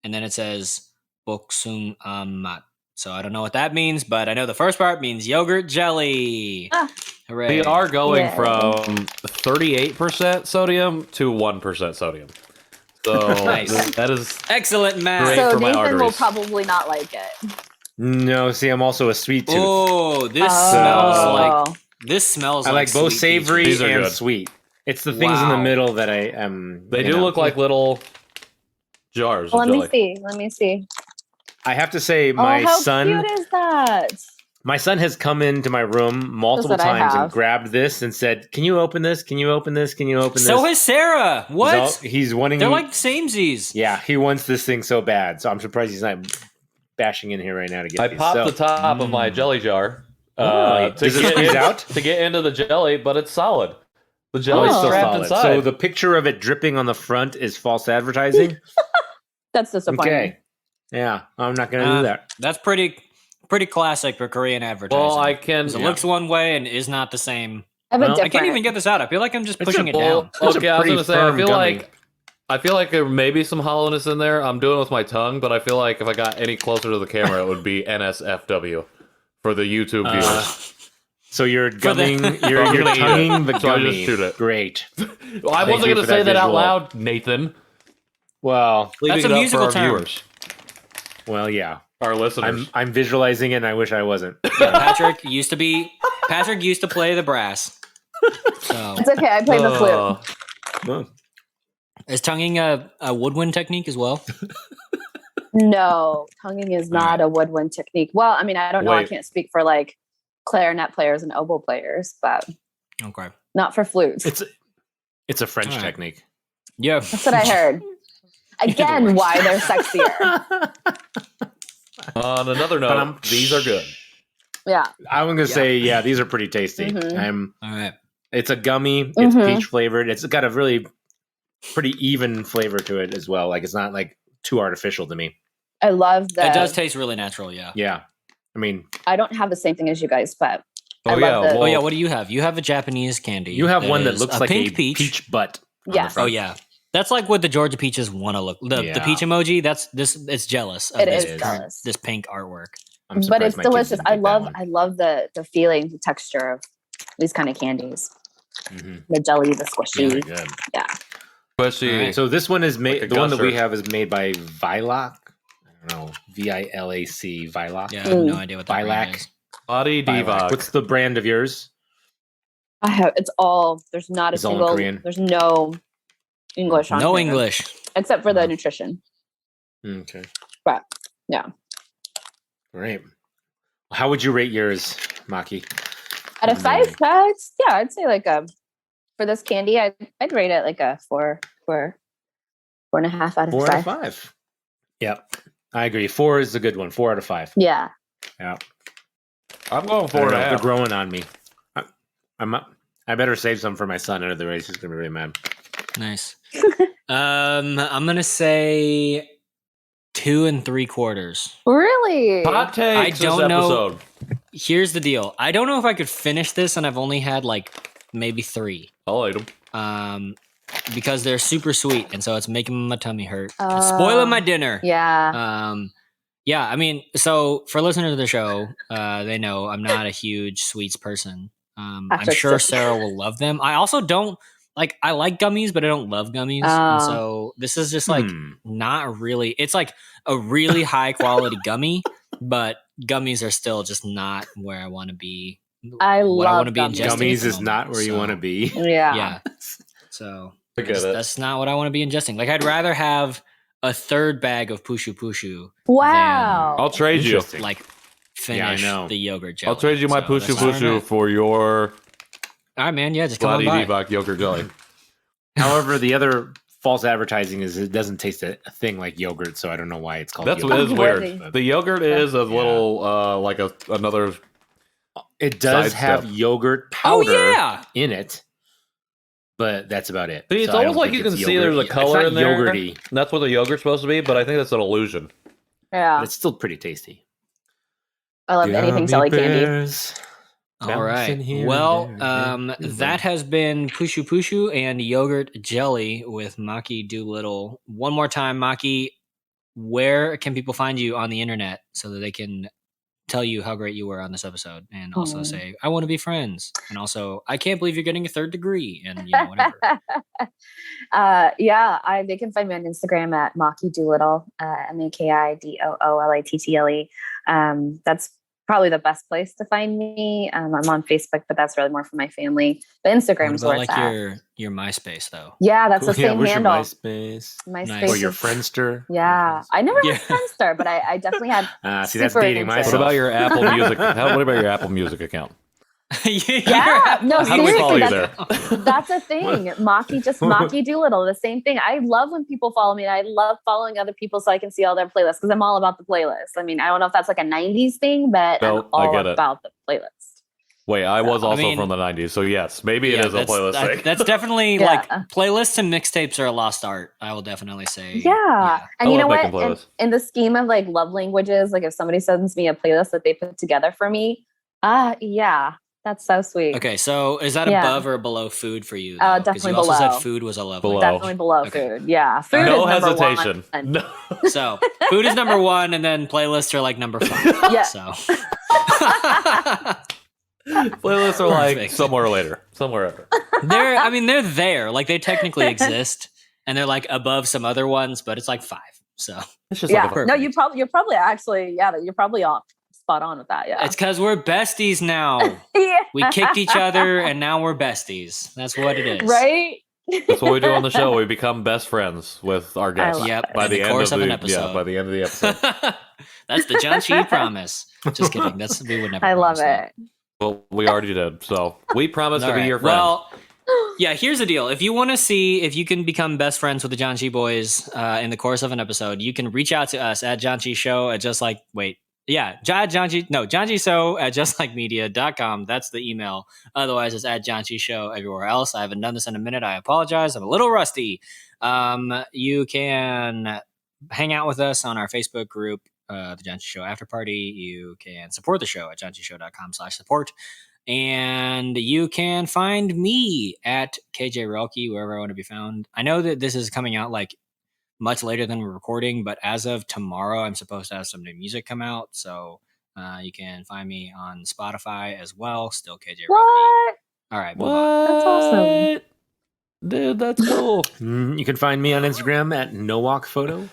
And then it says boksung amat. So I don't know what that means, but I know the first part means yogurt jelly. Ah. Hooray. We are going Yeah. from 38% sodium to 1% sodium. So Nice. that is Excellent math. Great So for my Nathan will arteries. probably not like it. no. See, I'm also a sweet tooth. Oh, this Oh. smells I like both sweet savory peaches. These are and good. sweet. It's the things in the Wow. middle that I am. they do look like little jars of Let me jelly. see. Let me see. I have to say, Oh, my how son. cute is that? My son has come into my room multiple That's what I times and have. grabbed this and said, "Can you open this? Can you open this? Can you open So this?" has Sarah. What? He's wanting. They're like samesies. Yeah, he wants this thing so bad. So I'm surprised he's not bashing in here right now to get I these. popped So- the top of my jelly jar Oh, to does it get squeeze out? to get into the jelly, but it's solid. The jelly's Oh, it's still trapped solid. inside. So the picture of it dripping on the front is false advertising. That's disappointing. Okay. Yeah, I'm not going to do that. That's pretty classic for Korean advertising. Well, I can. 'Cause it looks one way and is not the same. I have a Well, I different. I can't even get this out. I feel like I'm just pushing it down. It's a Okay, I was pretty gonna say. firm gummy. I feel like there may be some hollowness in there. I'm doing it with my tongue, but I feel like if I got any closer to the camera, it would be NSFW for the YouTube viewers. So you're gumming, So you're I'm gonna eat tonguing it. the So I gummy. just shoot it. Great. Well, I Thank wasn't you gonna for say that that out visual. loud, Nathan. Well, Leaving That's it a up musical for our term. viewers, yeah. our listeners. I'm visualizing it, and I wish I wasn't. Yeah, Patrick used to play the brass. So It's okay. I play the flute. Well, is tonguing a woodwind technique as well? No, tonguing is not a woodwind technique. Well, I mean, I don't know. I Wait. can't speak for like clarinet players and oboe players, but Okay. not for flutes. it's a French All right. technique. Yeah. That's what I heard. Again, why they're sexier. On another note, these are good. Yeah. I'm gonna say, yeah, these are pretty tasty. Mhm. All right. It's a gummy. It's Mhm. peach flavored. It's got a really pretty even flavor to it as well. Like it's not like too artificial to me. I love that. It does taste really natural. Yeah. Yeah, I mean, I don't have the same thing as you guys, but I Oh love yeah, the- well, Oh yeah. What do you have? You have a Japanese candy. you have one that is looks like pink a peach. butt. on Yeah. the front. Oh yeah. That's like what the Georgia peaches want to look. The Yeah. peach emoji. That's this. It's jealous. Of It this, is jealous. This pink artwork. I'm but surprised it's my kids delicious. didn't I pick that love one. I love the feeling, the texture of these kind of candies. Mhm. The jelly, the squishy. Really good. especially Alright. So this one is made. Like a the one that we gusher. have is made by Vilac. I don't know, Vilac. Vilac. Yeah. I have no idea what that brand Vilac. is. body Vilac. diva. What's the brand of yours? I have. It's all. There's not a It's all in single. Korean? There's no English on No here, English. except for the nutrition. Okay. But yeah, Great. How would you rate yours, Maki? out of 5, I'd say like a for this candy, I'd rate it like a 4.5 out of 4 5. out of 5. Yep. I agree. 4 is a good one. 4 out of 5. Yeah. Yeah. I'm going I for don't it. know, they're growing on me. I better save some for my son, otherwise he's gonna be really mad. Nice. I'm gonna say 2 3/4. Really? Hot takes. I don't this know. episode. Here's the deal. I don't know if I could finish this, and I've only had like maybe 3. I'll eat them. Because they're super sweet, and so it's making my tummy hurt. It's spoiling my dinner. Yeah. Yeah. I mean, so for listeners to the show, they know I'm not a huge sweets person. I'm After sure 6. Sarah will love them. I also don't like. I like gummies, but I don't love gummies. And so this is just like not really. It's like a really high quality gummy, but gummies are still just not where I want to be. I what I love wanna be gummies. ingesting at Gummies the is not moment, where you so- want to be. Yeah. Yeah. So I get it. that's not what I want to be ingesting. Like I'd rather have a 3rd bag of pushu pushu. Wow. I'll trade you. Interesting. Like Yeah, I finish know. the yogurt jelly. I'll trade you my So pushu that's where I'm pushu at. for your All right, man. Yeah, just come on body by. diva yogurt jelly. However, the other false advertising is it doesn't taste a thing like yogurt, so I don't know why it's called That's yogurt. what is Worthy. weird. The yogurt is a little like another. It does Side have step. yogurt Oh powder yeah. in it, but that's about it. See, it's So I almost don't like you think can it's see yogurt. there's a It's color not in there. yogurty, That's what the yogurt's supposed to be, but I think that's an illusion. Yeah. but it's still pretty tasty. I love anything jelly candy. All right. Bouncing here Well, and there, everywhere. that has been Pushu Pushu and Yogurt Jelly with Maki Doolittle. One more time, Maki, where can people find you on the internet so that they can tell you how great you were on this episode and also say, I want to be friends. And also, I can't believe you're getting a 3rd degree and whatever. They can find me on Instagram at Maki Doolittle, MakiDoolittle. That's probably the best place to find me. I'm on Facebook, but that's really more for my family. But Instagram What is where about it's like at. your MySpace though? Yeah, that's the Yeah, same where's your handle. MySpace? MySpace Nice. Or your is- Friendster? Yeah, I never Yeah. had Friendster, but I definitely had. See, that's super dating interest. myself. What about your Apple Music? What about your Apple Music account? Yeah, no, How do we follow seriously, you that's, there? that's a thing. Maki Doolittle, the same thing. I love when people follow me, and I love following other people so I can see all their playlists because I'm all about the playlist. I mean, I don't know if that's like a '90s thing, but No, I'm I all get it. about the playlist. Wait, I was also mean, from the 90s, so yes, maybe it is a playlist thing. That's definitely Yeah. like playlists and mixtapes are a lost art. I will definitely say. Yeah. And I you know love making what? playlists. In the scheme of like love languages, like if somebody sends me a playlist that they put together for me, yeah, that's so sweet. Okay, so is that Yeah. above or below food for you? Definitely you also below. said food was a love Below. language. Definitely below Okay. food. Yeah. Food No is number hesitation. one. No. So food is number 1, and then playlists are like number 5. Yeah. So Playlists are like Perfect. somewhere later. Somewhere ever. they're there. Like they technically exist, and they're like above some other ones, but it's like 5. So It's just Yeah. like a No, you're probably actually, you're probably on spot on with that. Yeah. it's because we're besties now. Yeah. We kicked each other, and now we're besties. That's what it is. Right? That's what we do on the show. We become best friends with our guests. love Yep. By in the, the end course of of an the episode. by the end of the episode. That's the Janchi promise. Just kidding. We would never. I love promise that. it. Well, we already did. So we promise to All be right. your friend. Well, yeah, here's the deal. If you want to see if you can become best friends with the Janchi Boys in the course of an episode, you can reach out to us at Janchi Show at Janchi Show at justlikemedia.com. That's the email. Otherwise, it's at Janchi Show everywhere else. I haven't done this in a minute. I apologize. I'm a little rusty. You can hang out with us on our Facebook group, the Janchi Show After Party. You can support the show at janchishow.com/support. And you can find me at KJ Relke, wherever I want to be found. I know that this is coming out like much later than we're recording, but as of tomorrow, I'm supposed to have some new music come out. So you can find me on Spotify as well. Still KJ Relke. What? All right, move on. That's awesome. Dude, that's cool. You can find me on Instagram at NoWalkPhoto.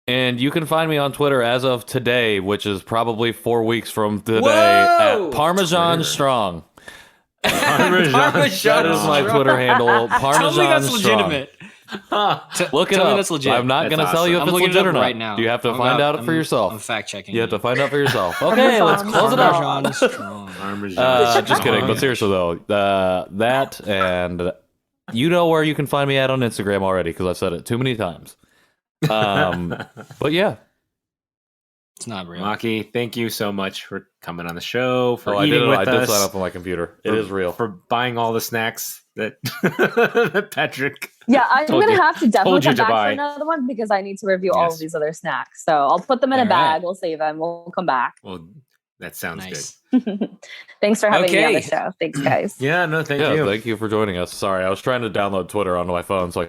And you can find me on Twitter as of today, which is probably 4 weeks from today, Whoa! at Parmesan Twitter. Strong. Parmesan. That is my Twitter handle. Tell me Parmesan that's Strong. legitimate. Look it Tell me up. that's legit. I'm not That's going to tell you if I'm it's looking it legit up or not. right now. You have to find out for yourself. I'm fact checking. You have to find out for yourself. Okay, let's close it up. Parmesan Strong. Parmesan. Just kidding, but seriously though, that and you know where you can find me at on Instagram already because I've said it too many times. But yeah, It's not real. Maki, thank you so much for coming on the show, for I eating did. with I did us, sign up on my computer. It is real. for buying all the snacks that that Patrick. Yeah, I'm Told gonna you- have to definitely told you come to back buy. for another one because I need to review all Yes. of these other snacks. So I'll put them in a All bag. right. We'll save them. We'll come back. Well, that sounds Nice. Thanks for having me on the Okay. show. Thanks, guys. good. Yeah, no, thank Yeah, you. thank you for joining us. Sorry, I was trying to download Twitter onto my phone, so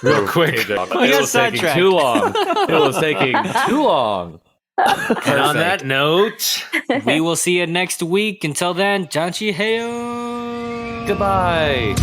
Real quick. It got was taking sidetracked. too long. It was taking too long. And on that note, We will see you next week. Until then, Janchi Heyo. Goodbye.